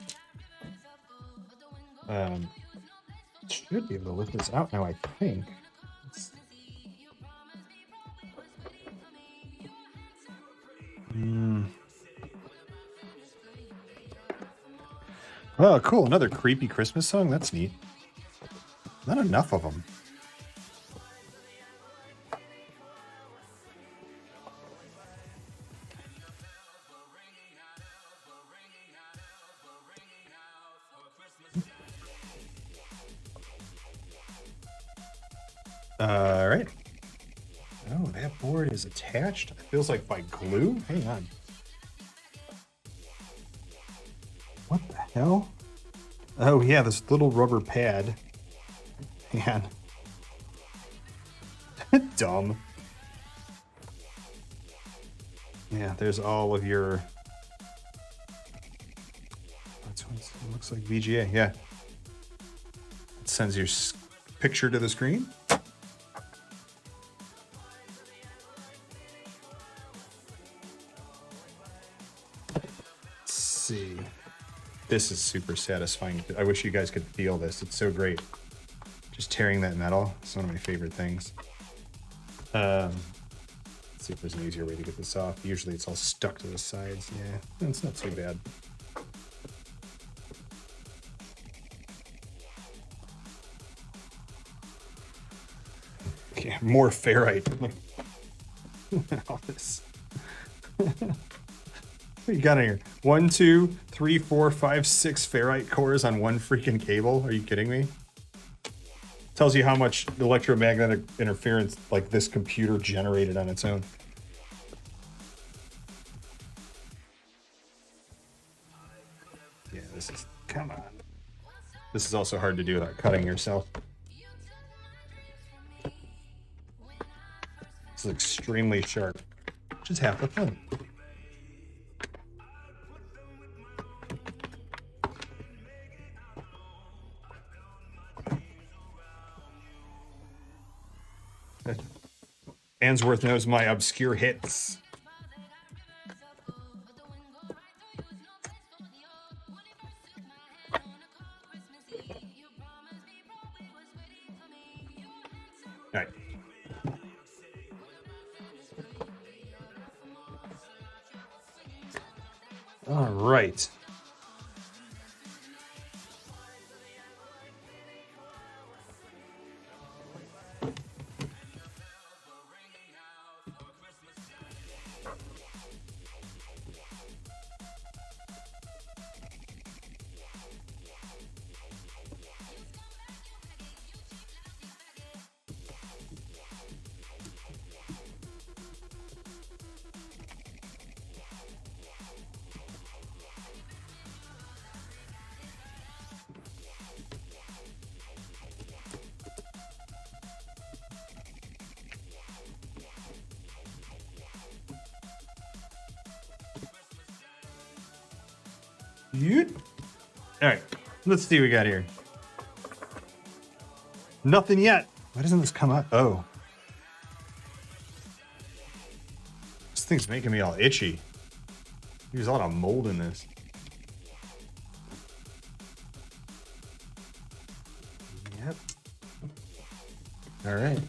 Should be able to lift this out now, I think. Oh, cool. Another creepy Christmas song? That's neat. Not enough of them. All right. Oh, that board is attached. It feels like by glue. Hang on. What the hell? Oh, yeah, this little rubber pad. Man. Dumb. Yeah, there's all of your... That's what it looks like, VGA, yeah. It sends your picture to the screen. Let's see. This is super satisfying. I wish you guys could feel this. It's so great. Just tearing that metal. It's one of my favorite things. Let's see if there's an easier way to get this off. Usually it's all stuck to the sides. Yeah, it's not too bad. Okay, more ferrite. All this. What you got in here? 1, 2, 3, 4, 5, 6 ferrite cores on one freaking cable? Are you kidding me? Tells you how much electromagnetic interference like this computer generated on its own. Yeah, this is, come on. This is also hard to do without cutting yourself. This is extremely sharp, which is half the fun. Answorth knows my obscure hits. All right. Yeet. All right, let's see what we got here. Nothing yet. Why doesn't this come up? Oh. This thing's making me all itchy. There's a lot of mold in this. Yep. All right.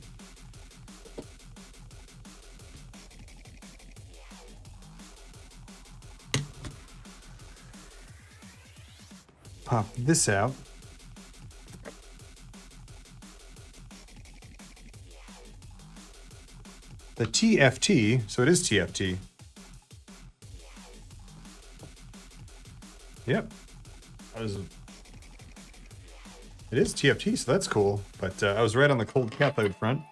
Pop this out. The TFT, so it is TFT. Yep. It is TFT, so that's cool. But I was right on the cold cathode front.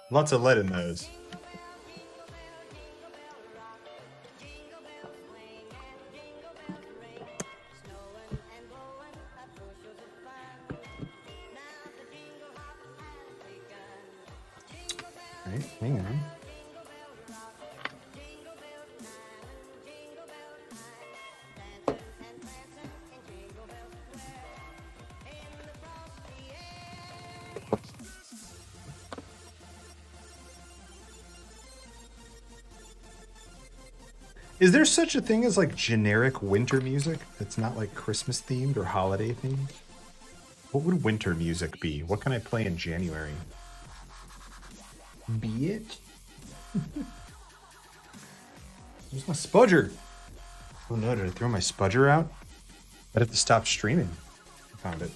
Lots of lead in those. Right, hang on. Is there such a thing as like generic winter music that's not like Christmas themed or holiday themed? What would winter music be? What can I play in January? Be it? Where's my spudger? Oh no, did I throw my spudger out? I'd have to stop streaming. I found it.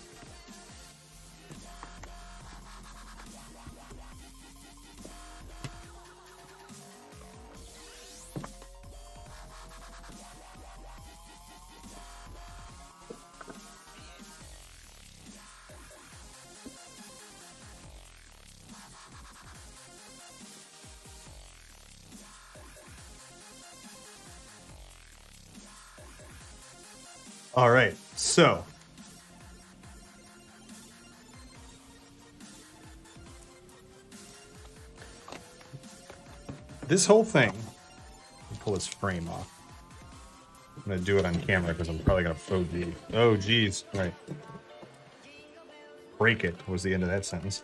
All right, so this whole thing, let me pull this frame off. I'm gonna do it on camera because I'm probably gonna oh geez, right. Break it was the end of that sentence.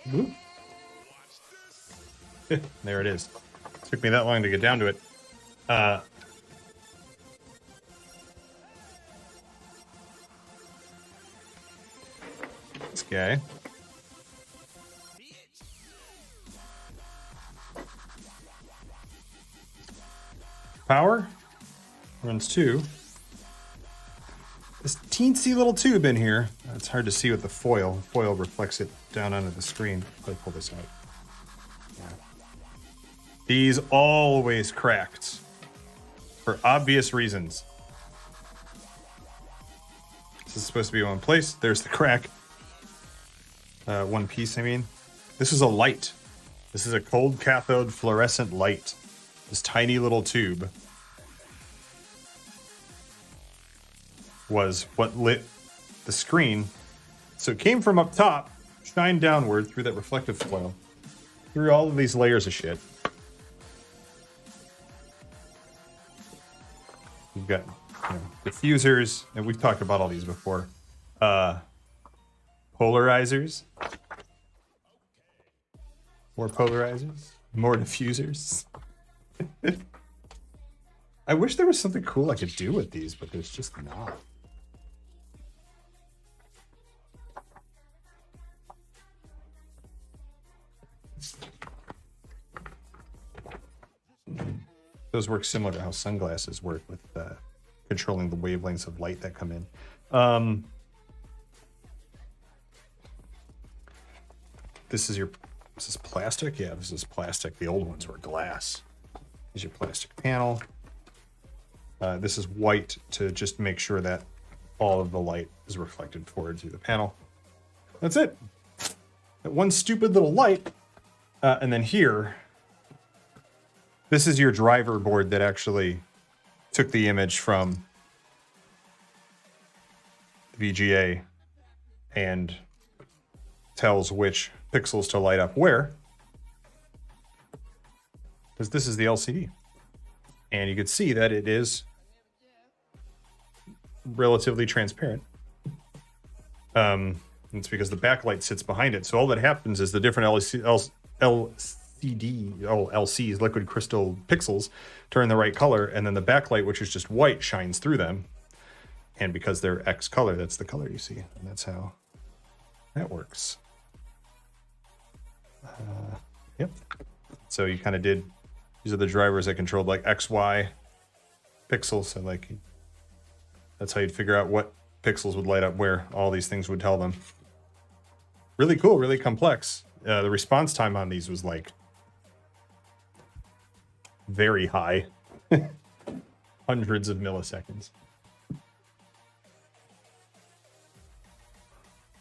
Boop. There it is. Took me that long to get down to it. This guy. Power runs 2. This teensy little tube in here. It's hard to see with the foil. Foil reflects it down onto the screen. Let me pull this out. Yeah. These always cracked for obvious reasons. This is supposed to be one place. There's the crack. One piece, I mean. This is a light. This is a cold cathode fluorescent light. This tiny little tube was what lit the screen. So it came from up top, shined downward through that reflective foil, through all of these layers of shit. You've got diffusers, and we've talked about all these before. Polarizers. More polarizers. More diffusers. I wish there was something cool I could do with these, but there's just not. Those work similar to how sunglasses work with controlling the wavelengths of light that come in. This is plastic? Yeah, this is plastic. The old ones were glass. Here's your plastic panel. This is white to just make sure that all of the light is reflected forward through the panel. That's it. That one stupid little light. And then here, this is your driver board that actually took the image from the VGA and tells which pixels to light up where. Because this is the LCD. And you can see that it is relatively transparent. It's because the backlight sits behind it. So all that happens is the different LCs, liquid crystal pixels, turn the right color, and then the backlight, which is just white, shines through them. And because they're X color, that's the color you see. And that's how that works. Yep. So you kind of did, these are the drivers that controlled like X, Y pixels. So like, that's how you'd figure out what pixels would light up where. All these things would tell them. Really cool, really complex. The response time on these was like very high. Hundreds of milliseconds.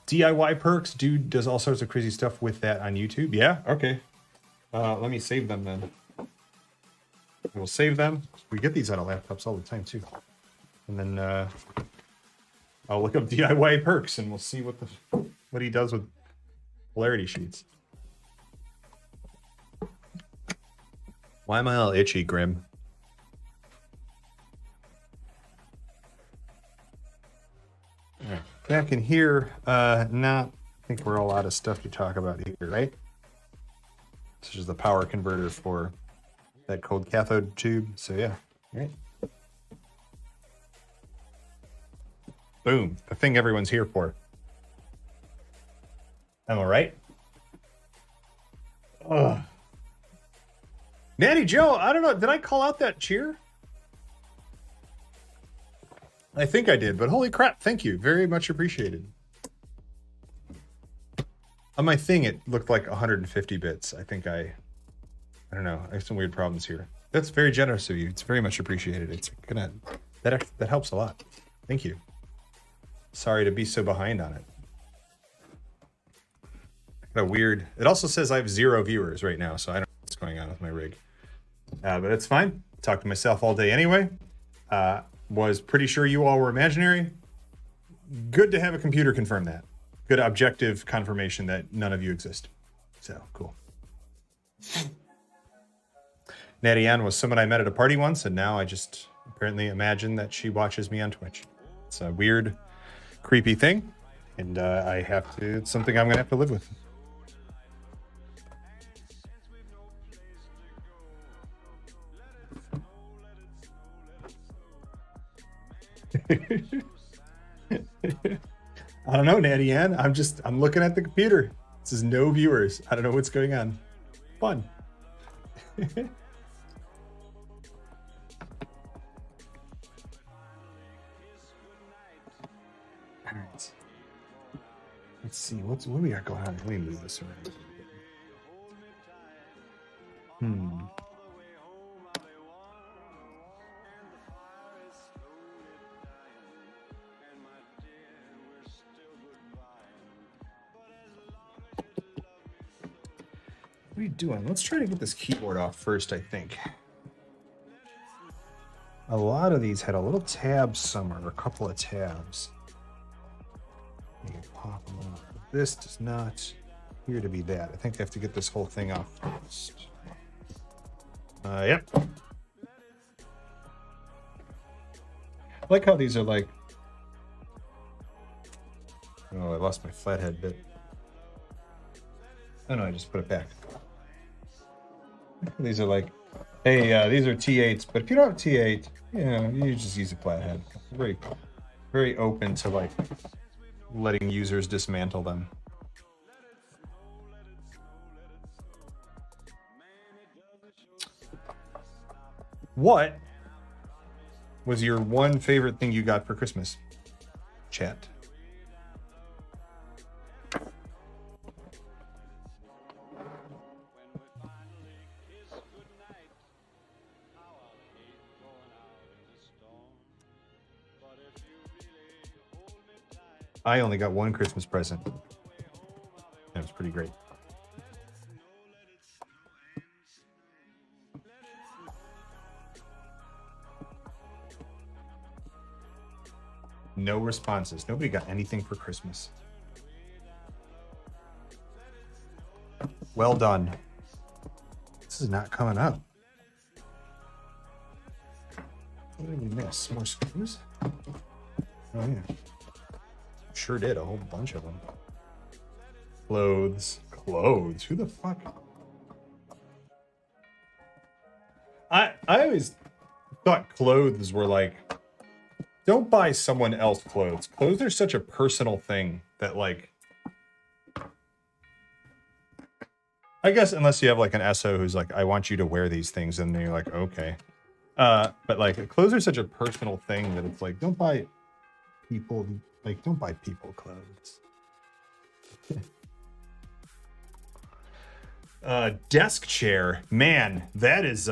DIY perks, dude does all sorts of crazy stuff with that on YouTube. Yeah, okay. Let me save them then. We'll save them. We get these out of laptops all the time too. And then I'll look up DIY perks and we'll see what he does with polarity sheets. Why am I all itchy, Grim? Right. Back in here, I think we're all out of stuff to talk about here, right? This is the power converter for that cold cathode tube. So yeah, right. Boom, the thing everyone's here for. Am I right? Ugh. Natty Joe, I don't know. Did I call out that cheer? I think I did, but holy crap, thank you. Very much appreciated. On my thing, it looked like 150 bits. I think I don't know. I have some weird problems here. That's very generous of you. It's very much appreciated. It's gonna, that helps a lot. Thank you. Sorry to be so behind on it. Got a weird, it also says I have 0 viewers right now, so I don't know what's going on with my rig. But it's fine. Talk to myself all day anyway. Was pretty sure you all were imaginary. Good to have a computer confirm that. Good objective confirmation that none of you exist. So, cool. Natty Ann was someone I met at a party once, and now I just apparently imagine that she watches me on Twitch. It's a weird, creepy thing, and it's something I'm gonna have to live with. I don't know, Natty Ann. I'm looking at the computer. It says no viewers. I don't know what's going on. Fun. All right. Let's see. What do we got going on? Let me move this around. What are you doing? Let's try to get this keyboard off first, I think. A lot of these had a little tab somewhere, or a couple of tabs. You can pop them off. This does not appear to be that. I think I have to get this whole thing off first. Yep. I like how these are like... Oh, I lost my flathead bit. Oh no, I just put it back. These are like, hey, these are T8s, but if you don't have T8, you just use a flathead. Very, very open to like letting users dismantle them. What was your one favorite thing you got for Christmas? Chat. I only got one Christmas present. That was pretty great. No responses. Nobody got anything for Christmas. Well done. This is not coming up. What did we miss? More screws? Oh, yeah. Sure did. A whole bunch of them. Clothes. Clothes? Who the fuck? I always thought clothes were like, don't buy someone else clothes. Clothes are such a personal thing that, like, I guess unless you have like an SO who's like, I want you to wear these things, and then you're like, okay. But like, clothes are such a personal thing that it's like, don't buy people clothes. Desk chair, man, that is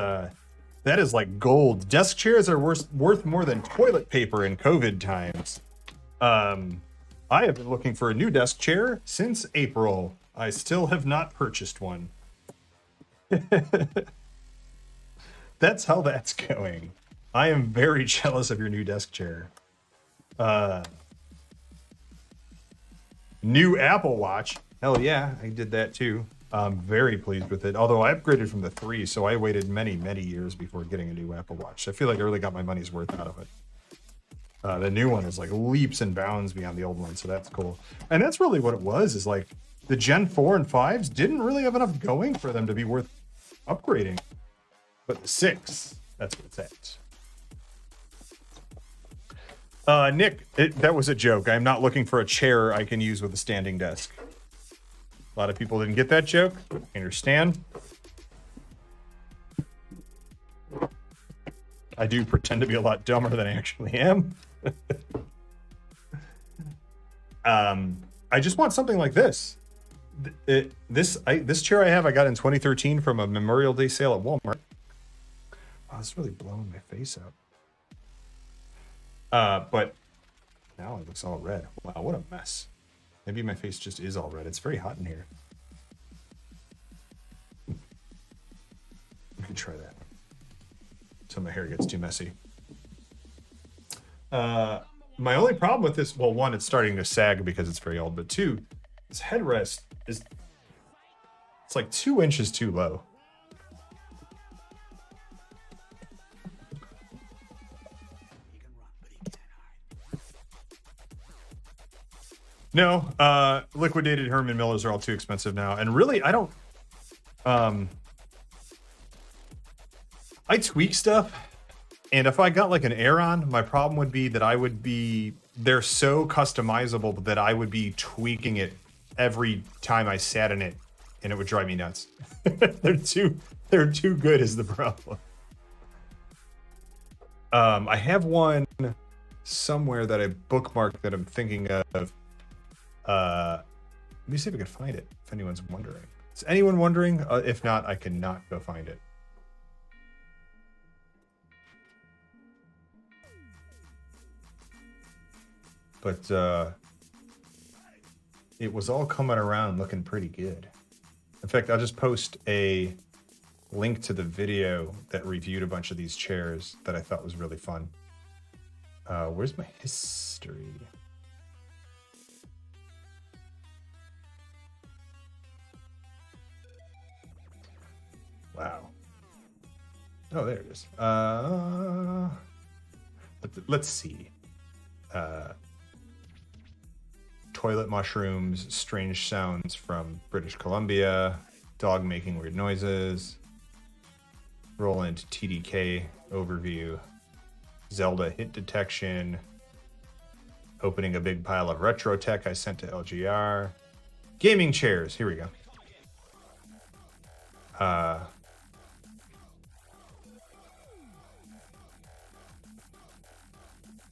like gold. Desk chairs are worth more than toilet paper in COVID times. I have been looking for a new desk chair since April. I still have not purchased one. That's how that's going. I am very jealous of your new desk chair. New Apple Watch. Hell yeah, I did that too. I'm very pleased with it. Although I upgraded from the 3, so I waited many, many years before getting a new Apple Watch. I feel like I really got my money's worth out of it. The new one is like leaps and bounds beyond the old one, so that's cool. And that's really what it was, is like the Gen 4 and 5s didn't really have enough going for them to be worth upgrading. But the 6, that's what it's at. Nick, that was a joke. I'm not looking for a chair I can use with a standing desk. A lot of people didn't get that joke. I understand. I do pretend to be a lot dumber than I actually am. I just want something like this. This chair I have, I got in 2013 from a Memorial Day sale at Walmart. Wow, it's really blowing my face out. But now it looks all red. Wow, what a mess. Maybe my face just is all red. It's very hot in here. We can try that. So my hair gets too messy. My only problem with this, well, one, it's starting to sag because it's very old, but two, this headrest it's like 2 inches too low. No, liquidated Herman Millers are all too expensive now. And really, I don't, I tweak stuff. And if I got like an Aeron, my problem would be that they're so customizable that I would be tweaking it every time I sat in it, and it would drive me nuts. They're too good is the problem. I have one somewhere that I bookmarked that I'm thinking of. Let me see if I can find it, if anyone's wondering. Is anyone wondering? If not, I cannot go find it. But it was all coming around looking pretty good. In fact, I'll just post a link to the video that reviewed a bunch of these chairs that I thought was really fun. Where's my history? Wow. Oh, there it is. Let's see. Toilet mushrooms, strange sounds from British Columbia, dog making weird noises. roll into TDK overview. Zelda hit detection. Opening a big pile of retro tech I sent to LGR. Gaming chairs. Here we go.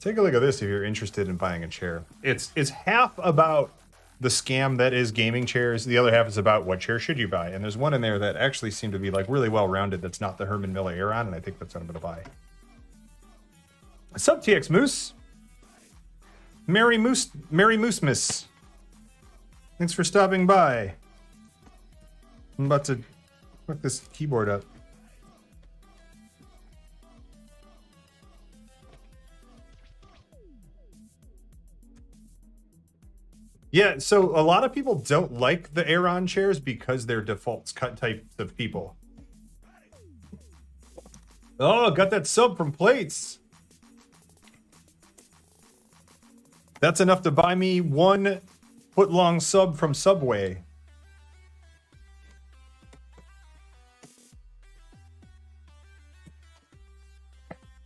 Take a look at this if you're interested in buying a chair. It's half about the scam that is gaming chairs. The other half is about what chair should you buy. And there's one in there that actually seemed to be like really well rounded. That's not the Herman Miller Aeron, and I think that's what I'm going to buy. What's up, TX Moose? Merry Moose Miss. Thanks for stopping by. I'm about to hook this keyboard up. Yeah, so a lot of people don't like the Aeron chairs because they're default cut types of people. Oh, got that sub from Plates. That's enough to buy me 1 foot-long sub from Subway.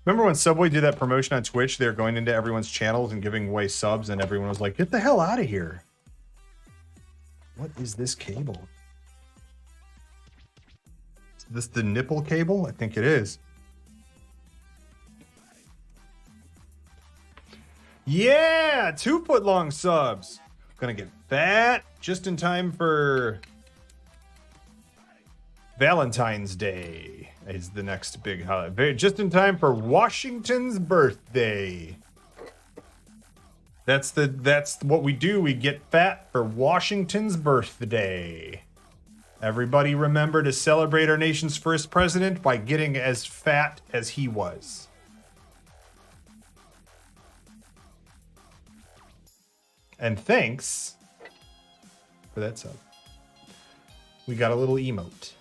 Remember when Subway did that promotion on Twitch? They were going into everyone's channels and giving away subs, and everyone was like, get the hell out of here. What is this cable? Is this the nipple cable? I think it is. Yeah, 2 foot-long subs. Gonna get fat just in time for Valentine's Day. Is the next big holiday. Just in time for Washington's birthday. That's what we do. We get fat for Washington's birthday. Everybody remember to celebrate our nation's first president by getting as fat as he was. And thanks for that sub. We got a little emote.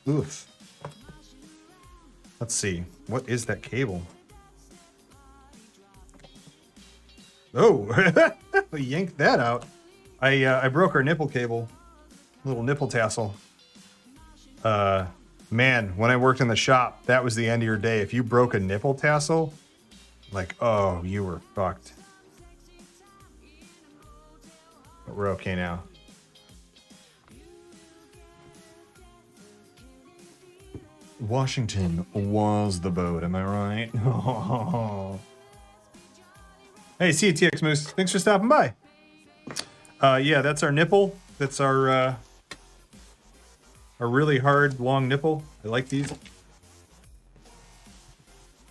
Oof. Let's see. What is that cable? Oh, we yanked that out. I broke our nipple cable. Little nipple tassel. Man, when I worked in the shop, that was the end of your day. If you broke a nipple tassel, like, oh, you were fucked. But we're okay now. Washington was the boat, am I right? Oh. Hey, see you, TX Moose. Thanks for stopping by. Yeah, that's our nipple. That's our really hard, long nipple. I like these.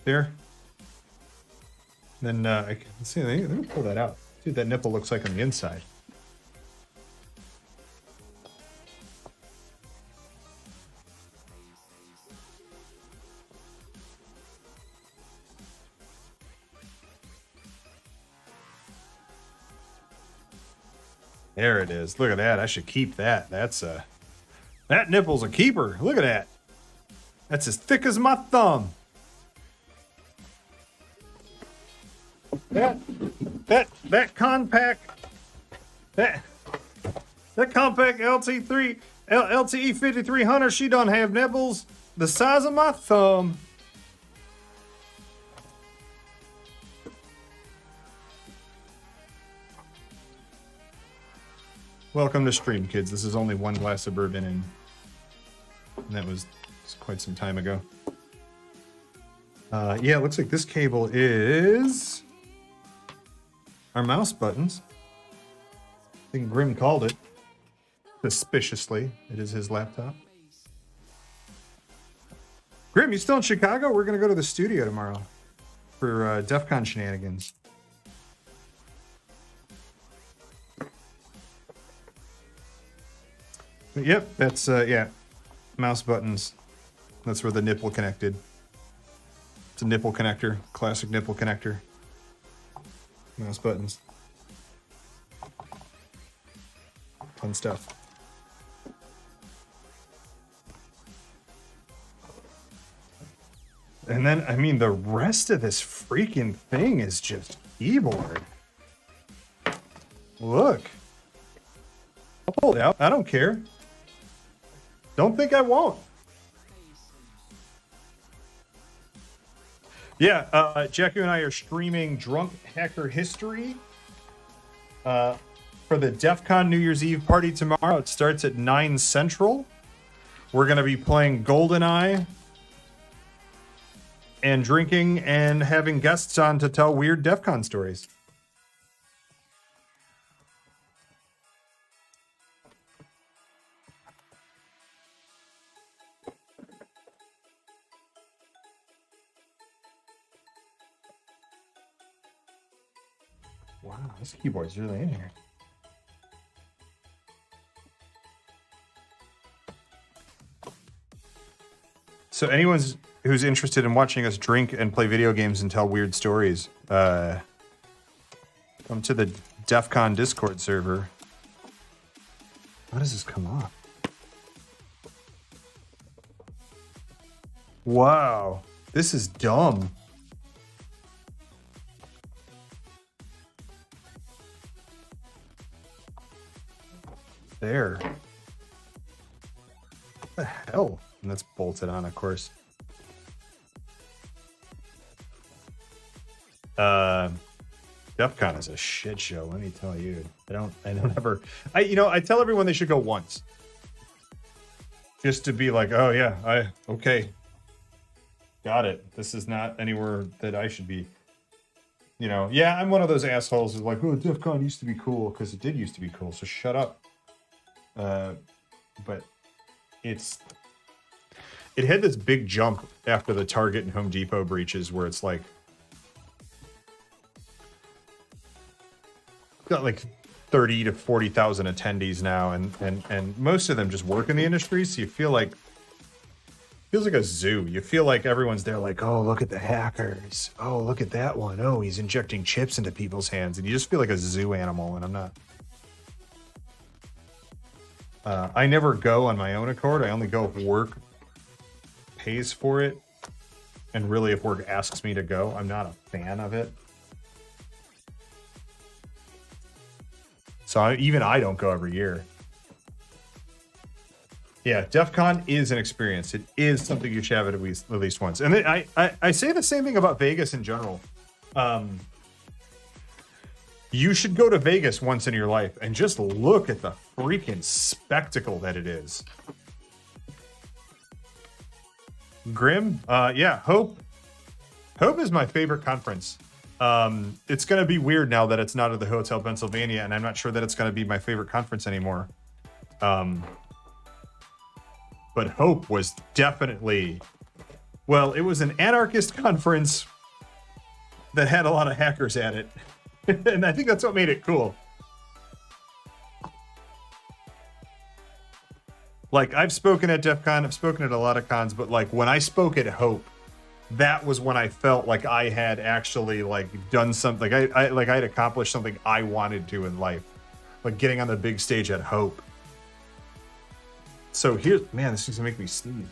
There. Then, let's see, let me pull that out. See what that nipple looks like on the inside. There it is. Look at that. I should keep that. That nipple's a keeper. Look at that. That's as thick as my thumb. That Compaq LTE 5300, she don't have nipples the size of my thumb. Welcome to stream, kids. This is only 1 glass of bourbon, and that was quite some time ago. Yeah, it looks like this cable is our mouse buttons. I think Grim called it. Suspiciously, it is his laptop. Grim, you still in Chicago? We're going to go to the studio tomorrow for DEF CON shenanigans. Yep, that's, yeah, mouse buttons. That's where the nipple connected. It's a nipple connector, classic nipple connector. Mouse buttons. Fun stuff. And then, I mean, the rest of this freaking thing is just keyboard. Look. pull it out. I don't care. Don't think I won't. Yeah, Jackie and I are streaming Drunk Hacker History for the DEF CON New Year's Eve party tomorrow. It starts at 9 Central. We're going to be playing GoldenEye and drinking and having guests on to tell weird DEF CON stories. Wow, this keyboard's really in here. So anyone who's interested in watching us drink and play video games and tell weird stories, come to the DEF CON Discord server. How does this come off? Wow, this is dumb. There. What the hell? And that's bolted on, of course. DEF CON is a shit show, let me tell you. I don't ever, I tell everyone they should go once. Just to be like, oh yeah, okay. Got it. This is not anywhere that I should be. Yeah, I'm one of those assholes who's like, oh, DEF CON used to be cool, because it did used to be cool, so shut up. But it had this big jump after the Target and Home Depot breaches where it's like got like 30 to 40,000 attendees now, and most of them just work in the industry, so you feel like feels like a zoo. You feel like everyone's there like, oh, look at the hackers. Oh, look at that one. Oh, he's injecting chips into people's hands, and you just feel like a zoo animal, and I'm not. I never go on my own accord. I only go if work pays for it. And really, if work asks me to go, I'm not a fan of it. So even I don't go every year. Yeah, DEF CON is an experience. It is something you should have at least once. And I say the same thing about Vegas in general. You should go to Vegas once in your life and just look at the freaking spectacle that it is. Grim? Yeah, Hope is my favorite conference. It's going to be weird now that it's not at the Hotel Pennsylvania, and I'm not sure that it's going to be my favorite conference anymore. But Hope was definitely... Well, it was an anarchist conference that had a lot of hackers at it. And I think that's what made it cool. Like, I've spoken at DEF CON, I've spoken at a lot of cons, but like when I spoke at Hope, that was when I felt like I had actually like done something. I had accomplished something I wanted to in life, like getting on the big stage at Hope. So here's, man, this is gonna make me sneeze.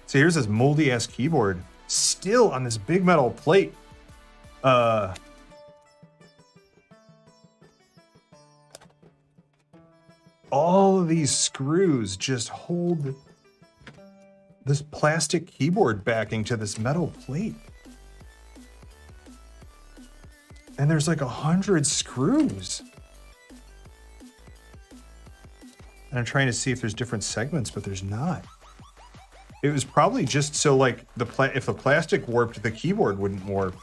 So here's this moldy ass keyboard still on this big metal plate. All of these screws just hold this plastic keyboard backing to this metal plate. And there's like 100 screws. And I'm trying to see if there's different segments, but there's not. It was probably just so like if the plastic warped, the keyboard wouldn't warp.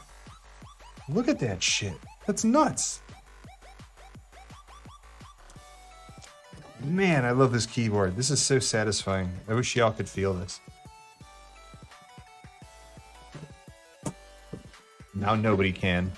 Look at that shit. That's nuts. Man, I love this keyboard. This is so satisfying. I wish y'all could feel this. Now nobody can.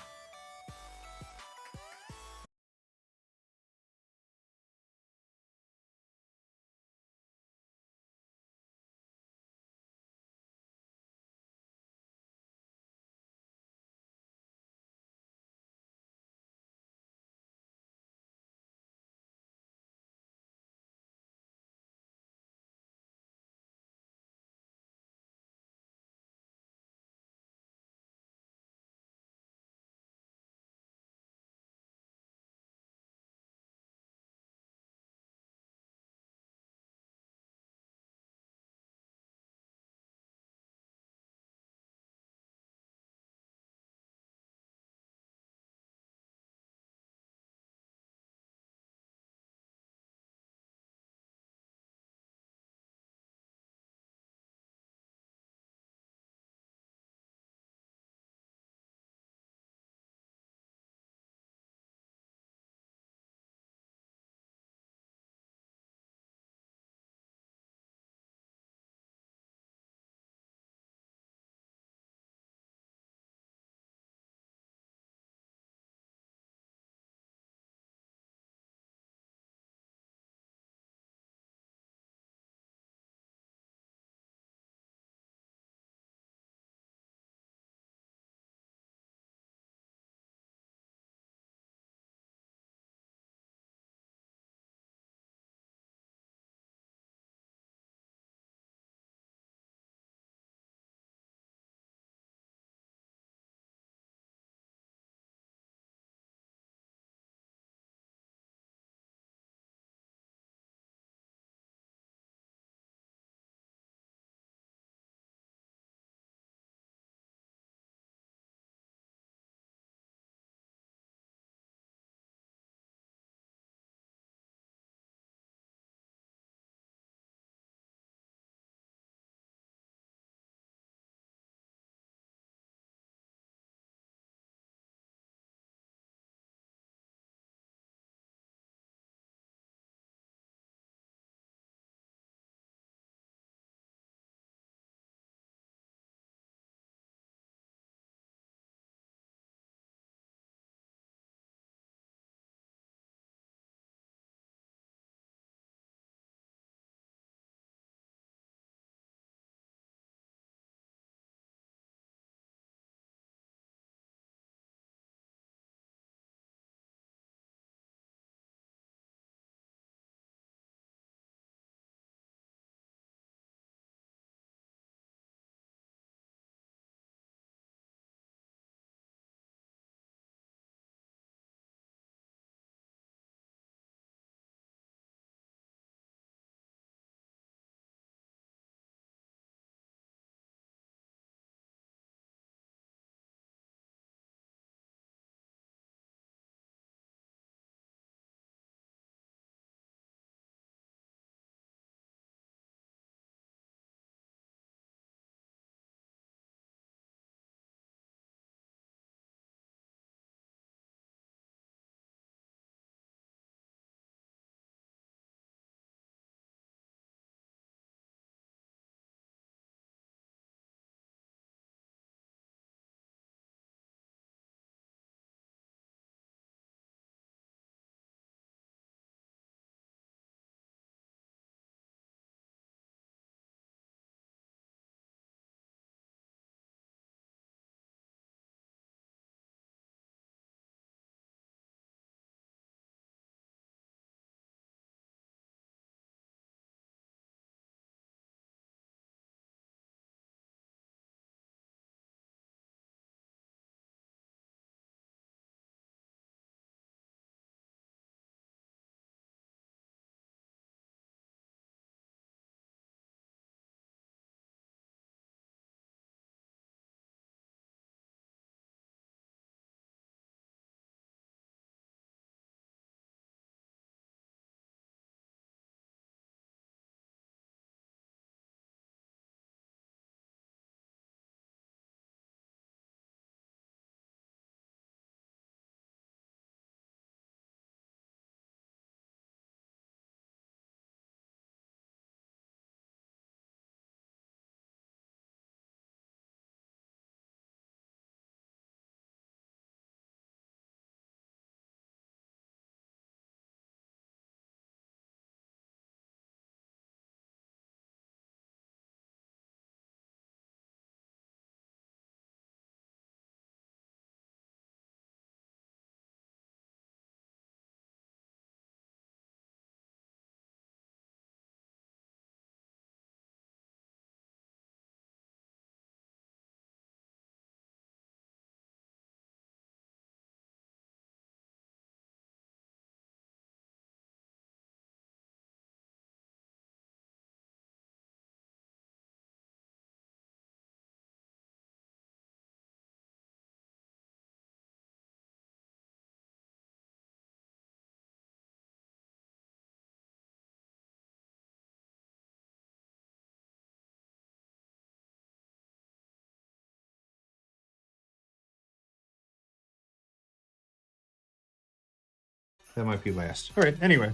That might be last. All right, anyway.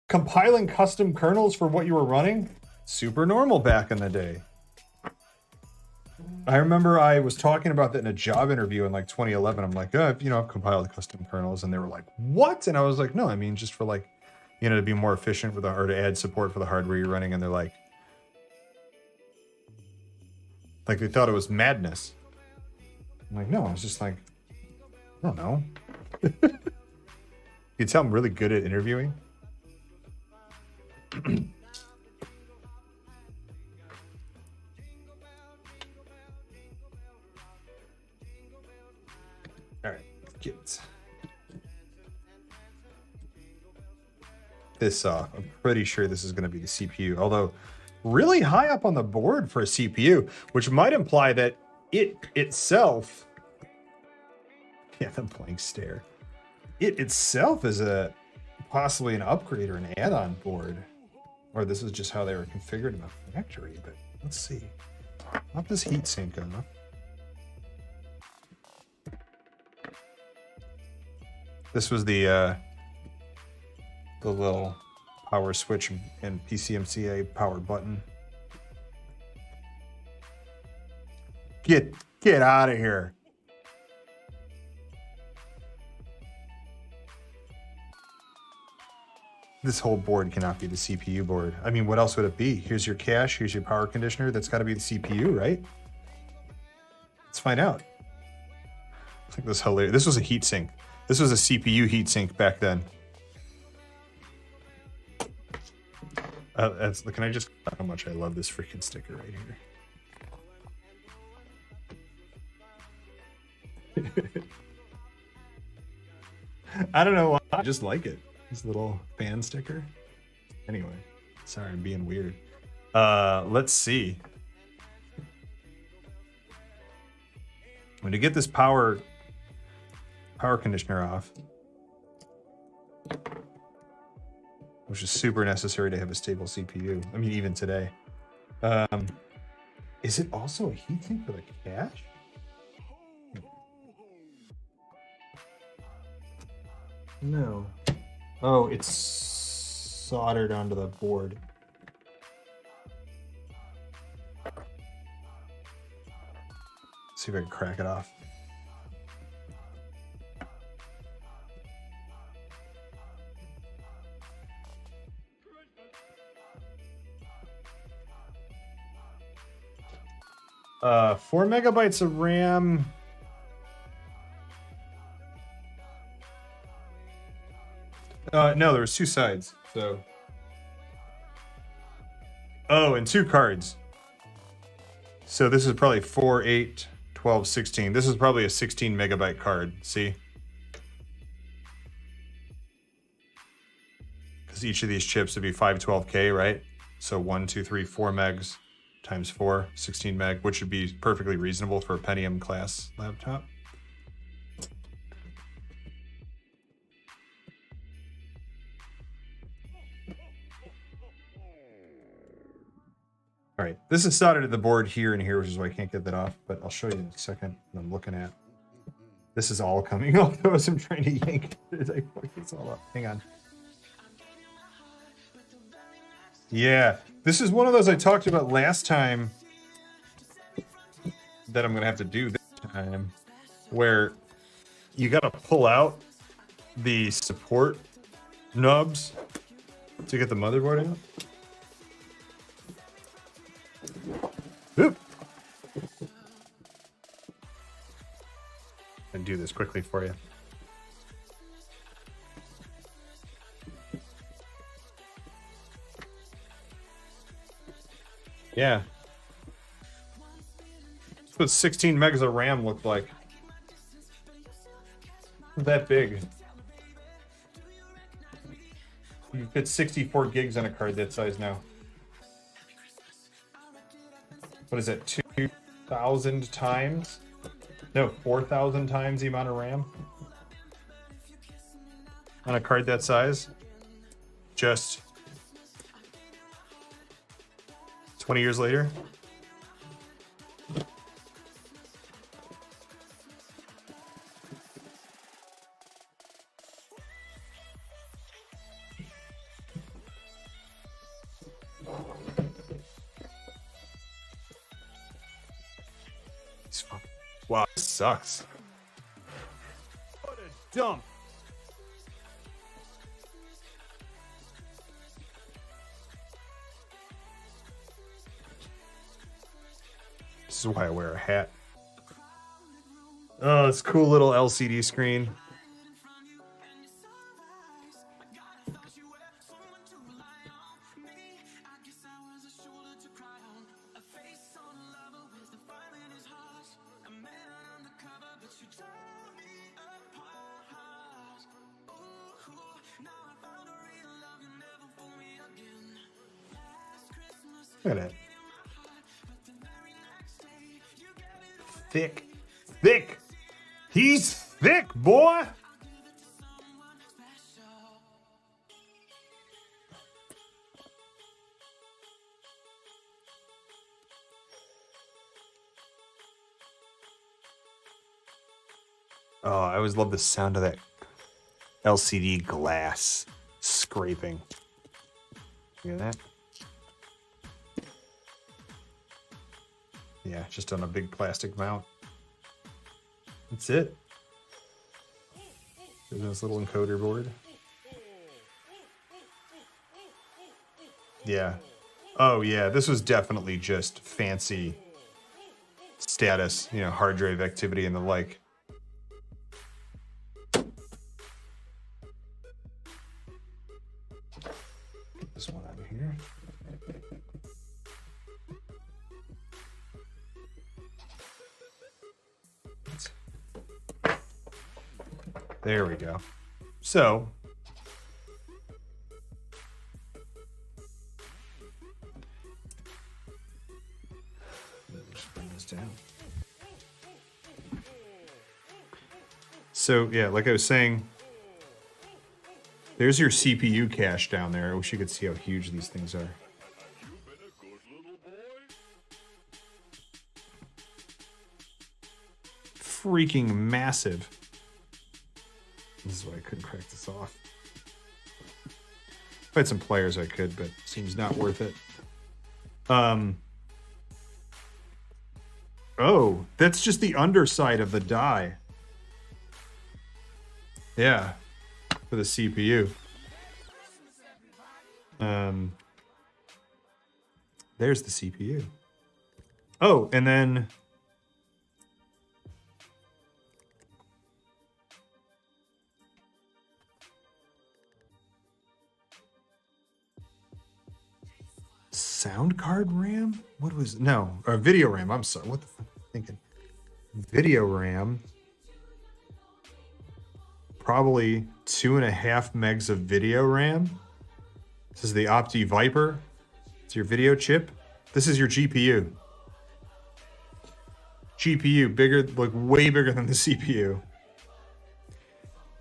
Compiling custom kernels for what you were running? Super normal back in the day. I remember I was talking about that in a job interview in like 2011. I'm like, I've compiled custom kernels. And they were like, what? And I was like, no, I mean, just for like, to be more efficient with or to add support for the hardware you're running. And they're like they thought it was madness. I'm like, no, I was just like, I don't know. You can tell I'm really good at interviewing. All right, get this off. I'm pretty sure this is going to be the CPU, although really high up on the board for a CPU, which might imply that it itself, the blank stare, it itself is possibly an upgrade or an add-on board, or this is just how they were configured in the factory. But let's see. Pop this heatsink on. This was the little power switch and PCMCA power button. Get out of here. This whole board cannot be the CPU board. I mean, what else would it be? Here's your cache, here's your power conditioner. That's got to be the CPU, right? Let's find out. I think this is hilarious. This was a heatsink. This was a CPU heatsink back then. Can I just how much I love this freaking sticker right here. I don't know why. I just like it. This little fan sticker. Anyway, sorry, I'm being weird. Let's see. When to get this power conditioner off, which is super necessary to have a stable CPU. I mean, even today. Is it also a heatsink for the cache? No. Oh, it's soldered onto the board. See if I can crack it off. Uh, 4 megabytes of RAM. No, there was two sides, so. Oh, and two cards. So this is probably 4, 8, 12, 16. This is probably a 16 megabyte card, see? Because each of these chips would be 512K, right? So 1, 2, 3, 4 megs times 4, 16 meg, which would be perfectly reasonable for a Pentium class laptop. All right, this is soldered to the board here and here, which is why I can't get that off, but I'll show you in a second what I'm looking at. This is all coming off as I'm trying to yank it. I fuck this all up. Hang on. Yeah, this is one of those I talked about last time that I'm gonna have to do this time, where you gotta pull out the support nubs to get the motherboard out. Oop. And do this quickly for you. Yeah. That's what 16 megs of RAM looked like. That big. You fit 64 gigs on a card that size now. What is it, 2,000 times? No, 4,000 times the amount of RAM on a card that size. Just 20 years later. Wow, this sucks. What a dump. This is why I wear a hat. Oh, this cool little LCD screen. Look at that. Thick. Thick. He's thick, boy. Oh, I always love the sound of that LCD glass scraping. Hear that? Yeah, just on a big plastic mount. That's it. There's this little encoder board. Yeah. Oh, yeah, this was definitely just fancy status, you know, hard drive activity and the like. Get this one out of here. There we go. So, just bring this down. So, yeah, like I was saying, there's your CPU cache down there. I wish you could see how huge these things are. Freaking massive. This is why I couldn't crack this off. If I had some pliers, I could, but seems not worth it. Oh, that's just the underside of the die. Yeah, for the CPU. There's the CPU. Oh, and then sound card RAM? What was no, or video RAM? I'm sorry. What the fuck am I thinking? Video RAM. Probably 2.5 megs of video RAM. This is the Opti Viper. It's your video chip. This is your GPU. GPU bigger, like way bigger than the CPU.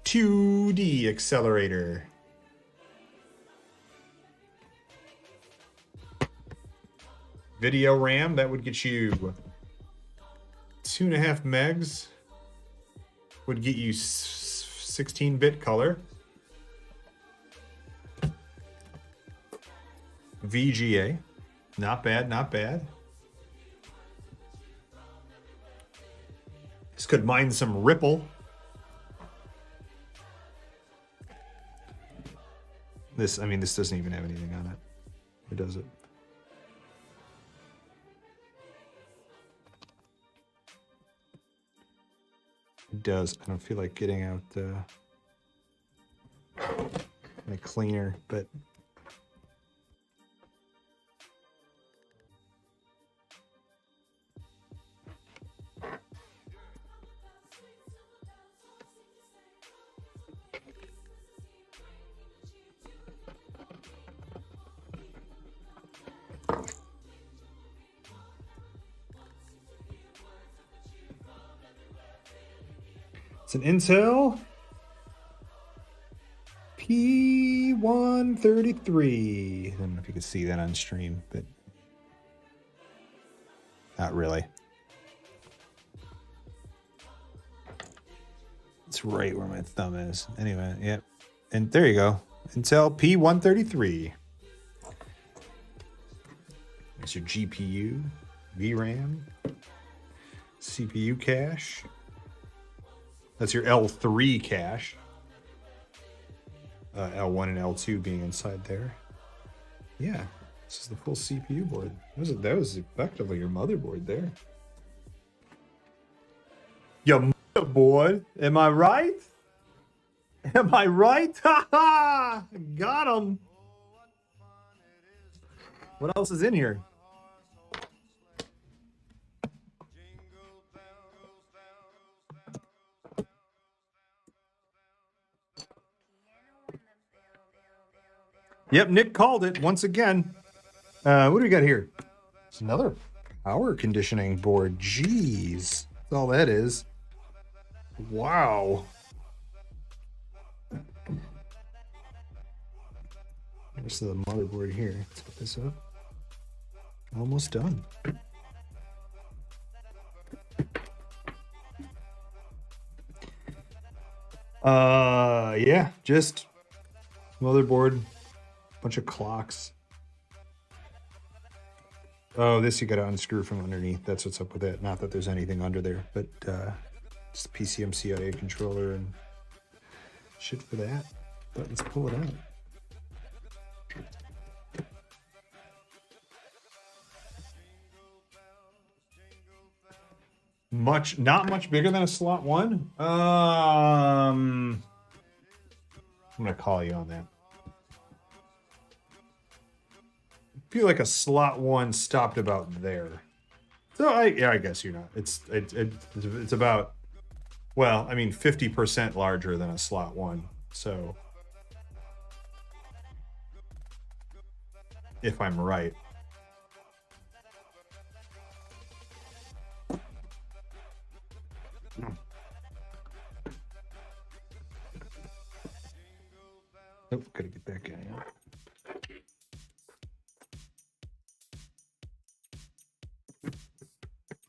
2D accelerator. Video RAM, that would get you 2.5 megs. Would get you 16-bit color. VGA. Not bad, not bad. This could mine some Ripple. This, I mean, this doesn't even have anything on it. Or does it? It does. I don't feel like getting out my cleaner, but it's an Intel P-133. I don't know if you can see that on stream, but not really. It's right where my thumb is. Anyway, yep. And there you go. Intel P-133. That's your GPU, VRAM, CPU cache. That's your L3 cache. L1 and L2 being inside there. Yeah, this is the full CPU board. That was effectively your motherboard there. Your motherboard, am I right? Am I right? Ha ha! Got him. What else is in here? Yep, Nick called it once again. What do we got here? It's another power conditioning board. Jeez, that's all that is. Wow. There's the motherboard here. Let's put this up. Almost done. Yeah, just motherboard. Bunch of clocks. Oh, this you gotta unscrew from underneath. That's what's up with it. Not that there's anything under there, but it's the PCMCIA controller and shit for that. But let's pull it out. Not much bigger than a slot one. I'm gonna call you on that. Feel like a slot one stopped about there. So I guess you're not. It's about, well, I mean 50% larger than a slot one. So if I'm right. Oh, gotta get that guy out.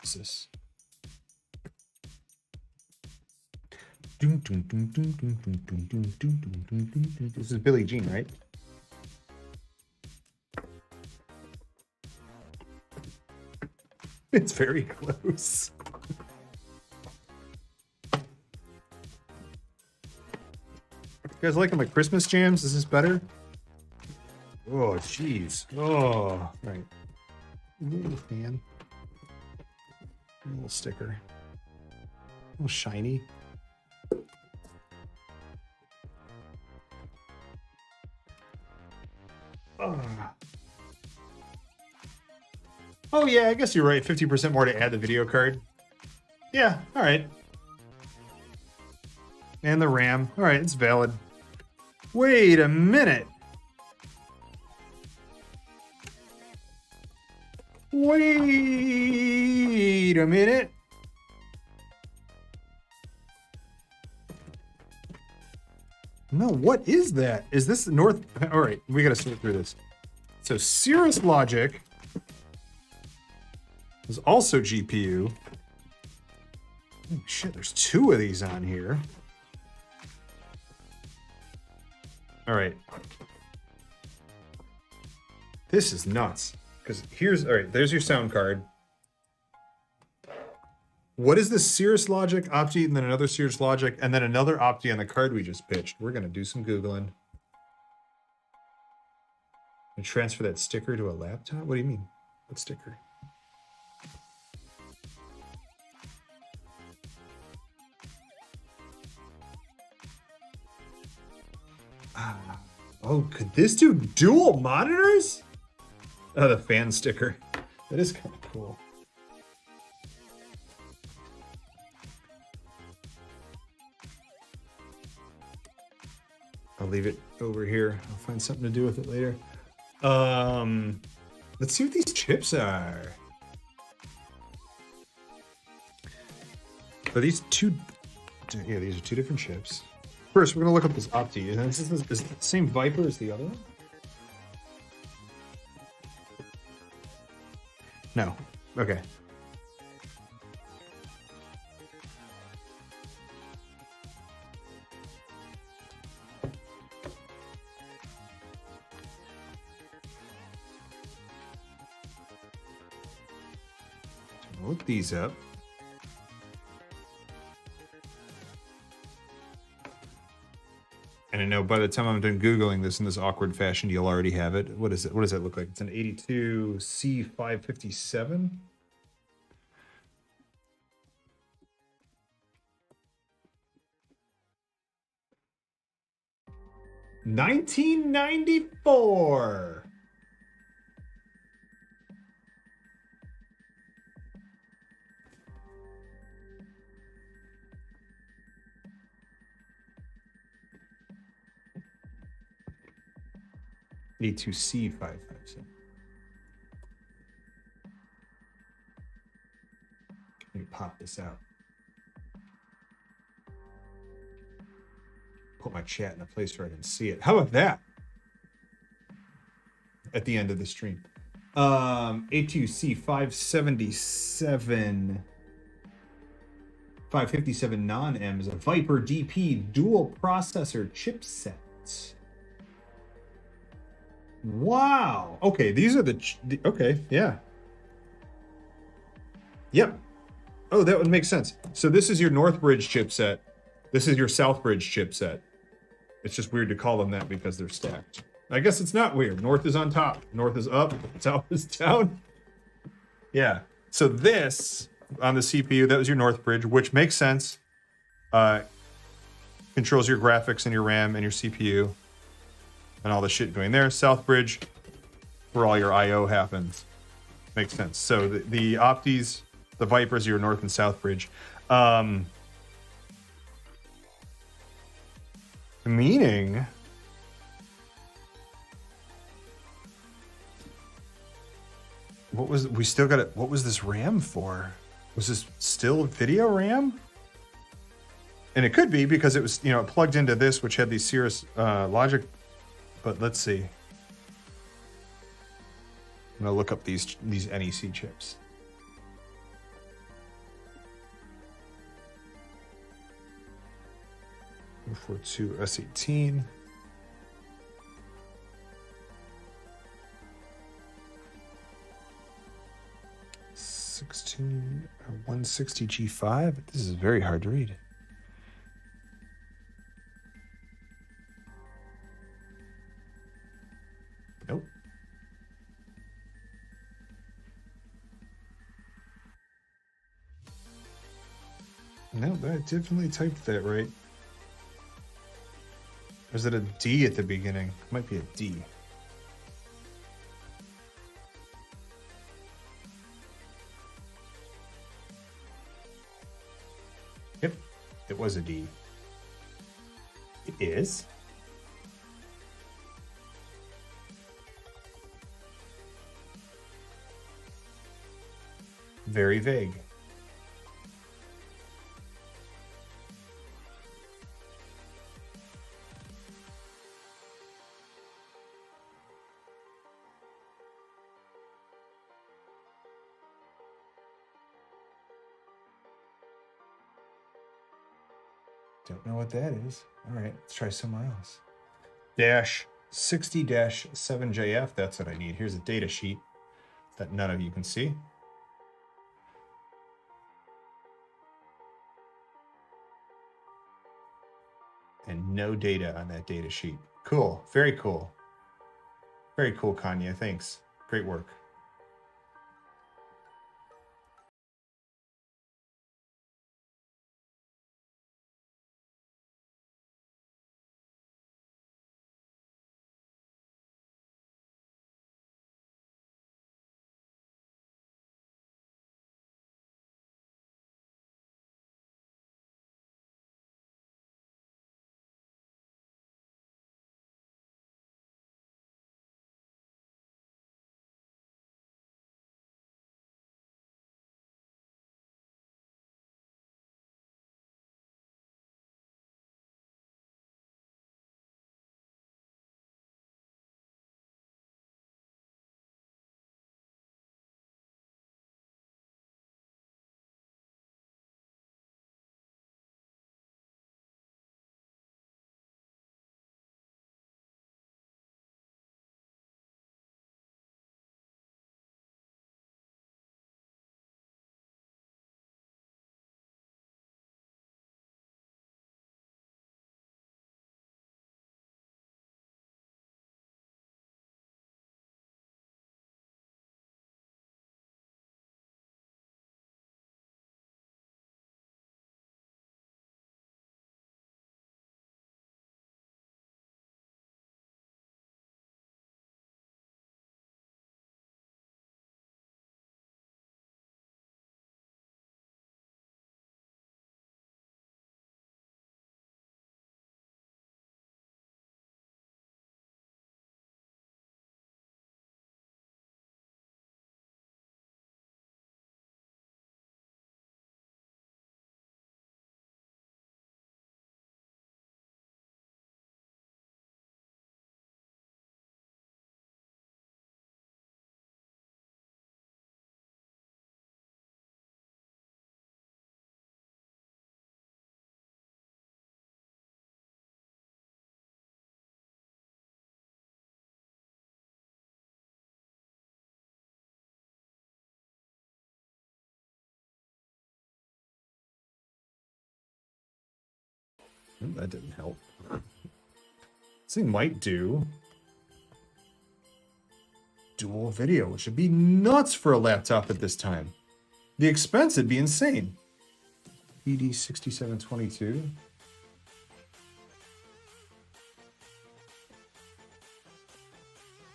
This is Billie Jean, right? It's very close. You guys liking my Christmas jams? Is this better? Oh, jeez. Oh, right. Little fan. A little sticker. A little shiny. Oh yeah, I guess you're right. 50% more to add the video card. Yeah, all right. And the RAM. All right, it's valid. Wait a minute. Wait a minute. No, what is that? Is this North? All right, we got to sort through this. So Cirrus Logic There's also GPU. Oh, shit, there's 2 of these on here. All right. This is nuts. Because here's, all right, there's your sound card. What is this Cirrus Logic, Opti, and then another Cirrus Logic, and then another Opti on the card we just pitched? We're going to do some Googling. And transfer that sticker to a laptop? What do you mean? What sticker? Oh, could this do dual monitors? Oh, the fan sticker. That is kind of cool. I'll leave it over here. I'll find something to do with it later. Let's see what these chips are. Are these 2? Yeah, these are 2 different chips. First, we're gonna look up this Opti. Is this the same Viper as the other one? No. Okay. Look these up. And I know by the time I'm done Googling this in this awkward fashion, you'll already have it. What is it? What does that look like? It's an 82 C557. $1994. A2C557. Let me pop this out. Put my chat in a place where I can see it. How about that? At the end of the stream. A2C577. 557 non-M is a Viper DP dual processor chipset. Wow. Okay, these are the okay, yeah. Yep. Oh, that would make sense. So this is your Northbridge chipset. This is your Southbridge chipset. It's just weird to call them that because they're stacked. I guess it's not weird. North is on top. North is up. South is down. Yeah. So this on the CPU, that was your Northbridge, which makes sense. Controls your graphics and your RAM and your CPU. And all the shit going there. Southbridge, where all your I/O happens. Makes sense. So the Optis, the Vipers, your North and South Bridge. Meaning, what was we still got it? What was this RAM for? Was this still video RAM? And it could be because it was, you know, plugged into this, which had these Cirrus Logic. But let's see. I'm gonna look up these NEC chips. .42 S18. .16 160 G5. This is very hard to read. Nope. No, I definitely typed that right. Or is it a D at the beginning? It might be a D. Yep, it was a D. It is. Very vague. Don't know what that is. All right, let's try somewhere else. Dash 60-7JF, that's what I need. Here's a data sheet that none of you can see. And no data on that data sheet. Cool, very cool. Very cool, Kanye, thanks. Great work. That didn't help. This thing might do dual video, which would be nuts for a laptop at this time. The expense would be insane. PD6722.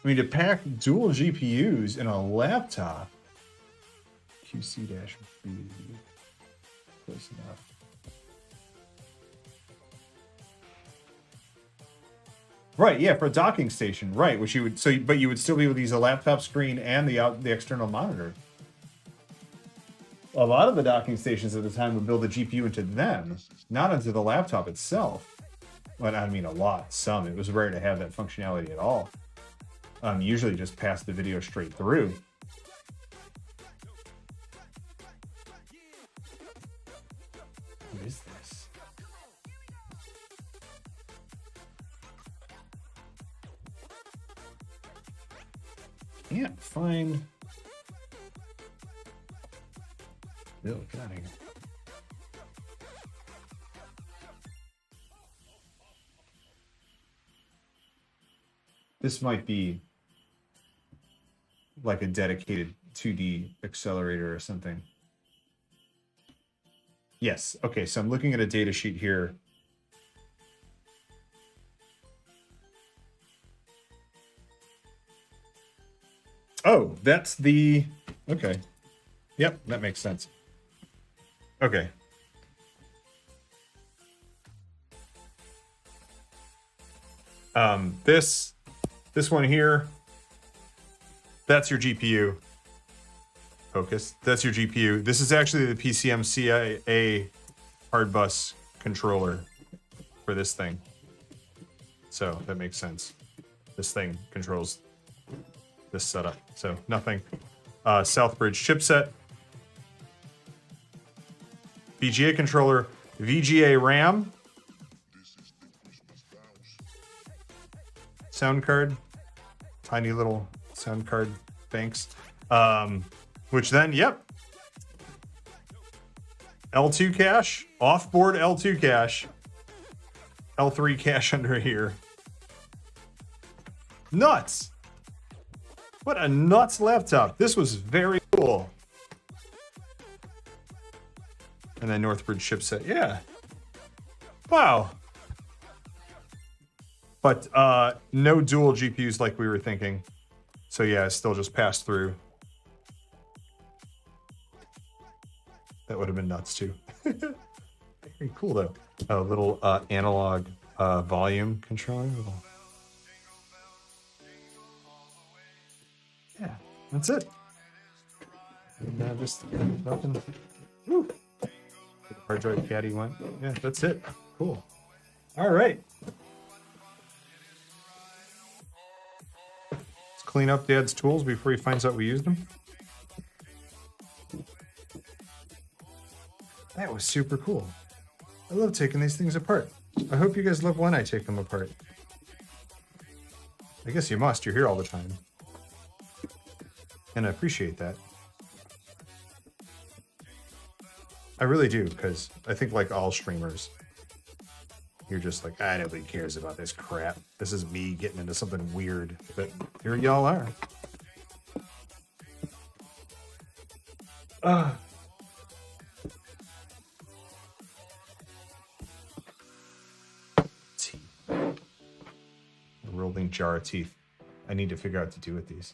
I mean, to pack dual GPUs in a laptop. QC-B. Close enough. Right, yeah, for a docking station, right? Which you would but you would still be able to use a laptop screen and the external monitor. A lot of the docking stations at the time would build a GPU into them, not into the laptop itself. Well, I mean a lot, some. It was rare to have that functionality at all. Usually just pass the video straight through. What is this? Can't find. Bill, get out of here. This might be like a dedicated 2D accelerator or something. Yes. Okay, so I'm looking at a data sheet here. Oh, that's the... Okay. Yep, that makes sense. Okay. This one here, that's your GPU. Focus. That's your GPU. This is actually the PCM-CIA hard bus controller for this thing. So that makes sense. This thing controls this setup. So nothing. Southbridge chipset. VGA controller. VGA RAM. sound card, tiny little sound card banks, which then, yep, L2 cache, off-board L2 cache, L3 cache under here. Nuts! What a nuts laptop. This was very cool. And then Northbridge chipset, yeah. Wow. But no dual GPUs like we were thinking. So yeah, still just passed through. That would have been nuts too. Very cool though. A little analog volume controller. Yeah, that's it. And just nothing. Woo. Hard drive caddy went. Yeah, that's it. Cool. All right. Let's clean up Dad's tools before he finds out we used them. That was super cool. I love taking these things apart. I hope you guys love when I take them apart. I guess you must. You're here all the time. And I appreciate that. I really do, because I think like all streamers, you're just like, nobody cares about this crap. This is me getting into something weird. But here y'all are. Teeth. A rolling jar of teeth. I need to figure out what to do with these.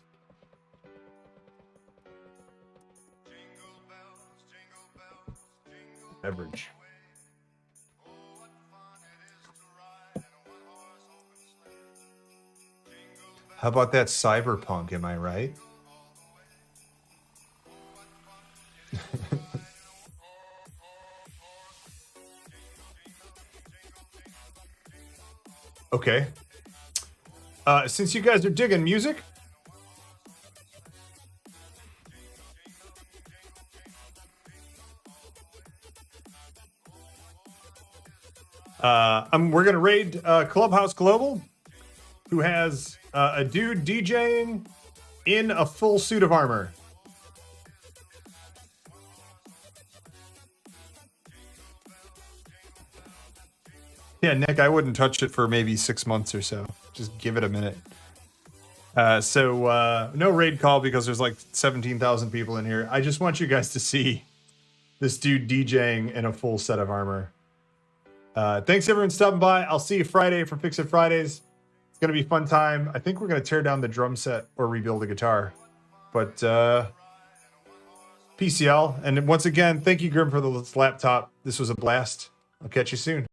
Beverage. How about that cyberpunk, am I right? Okay. Since you guys are digging music, we're gonna raid Clubhouse Global, who has a dude DJing in a full suit of armor. Yeah, Nick, I wouldn't touch it for maybe 6 months or so. Just give it a minute. So no raid call because there's like 17,000 people in here. I just want you guys to see this dude DJing in a full set of armor. Thanks everyone stopping by. I'll see you Friday for Fix It Fridays. It's gonna be a fun time. I think we're gonna tear down the drum set or rebuild a guitar. But PCL. And once again, thank you, Grim, for the laptop. This was a blast. I'll catch you soon.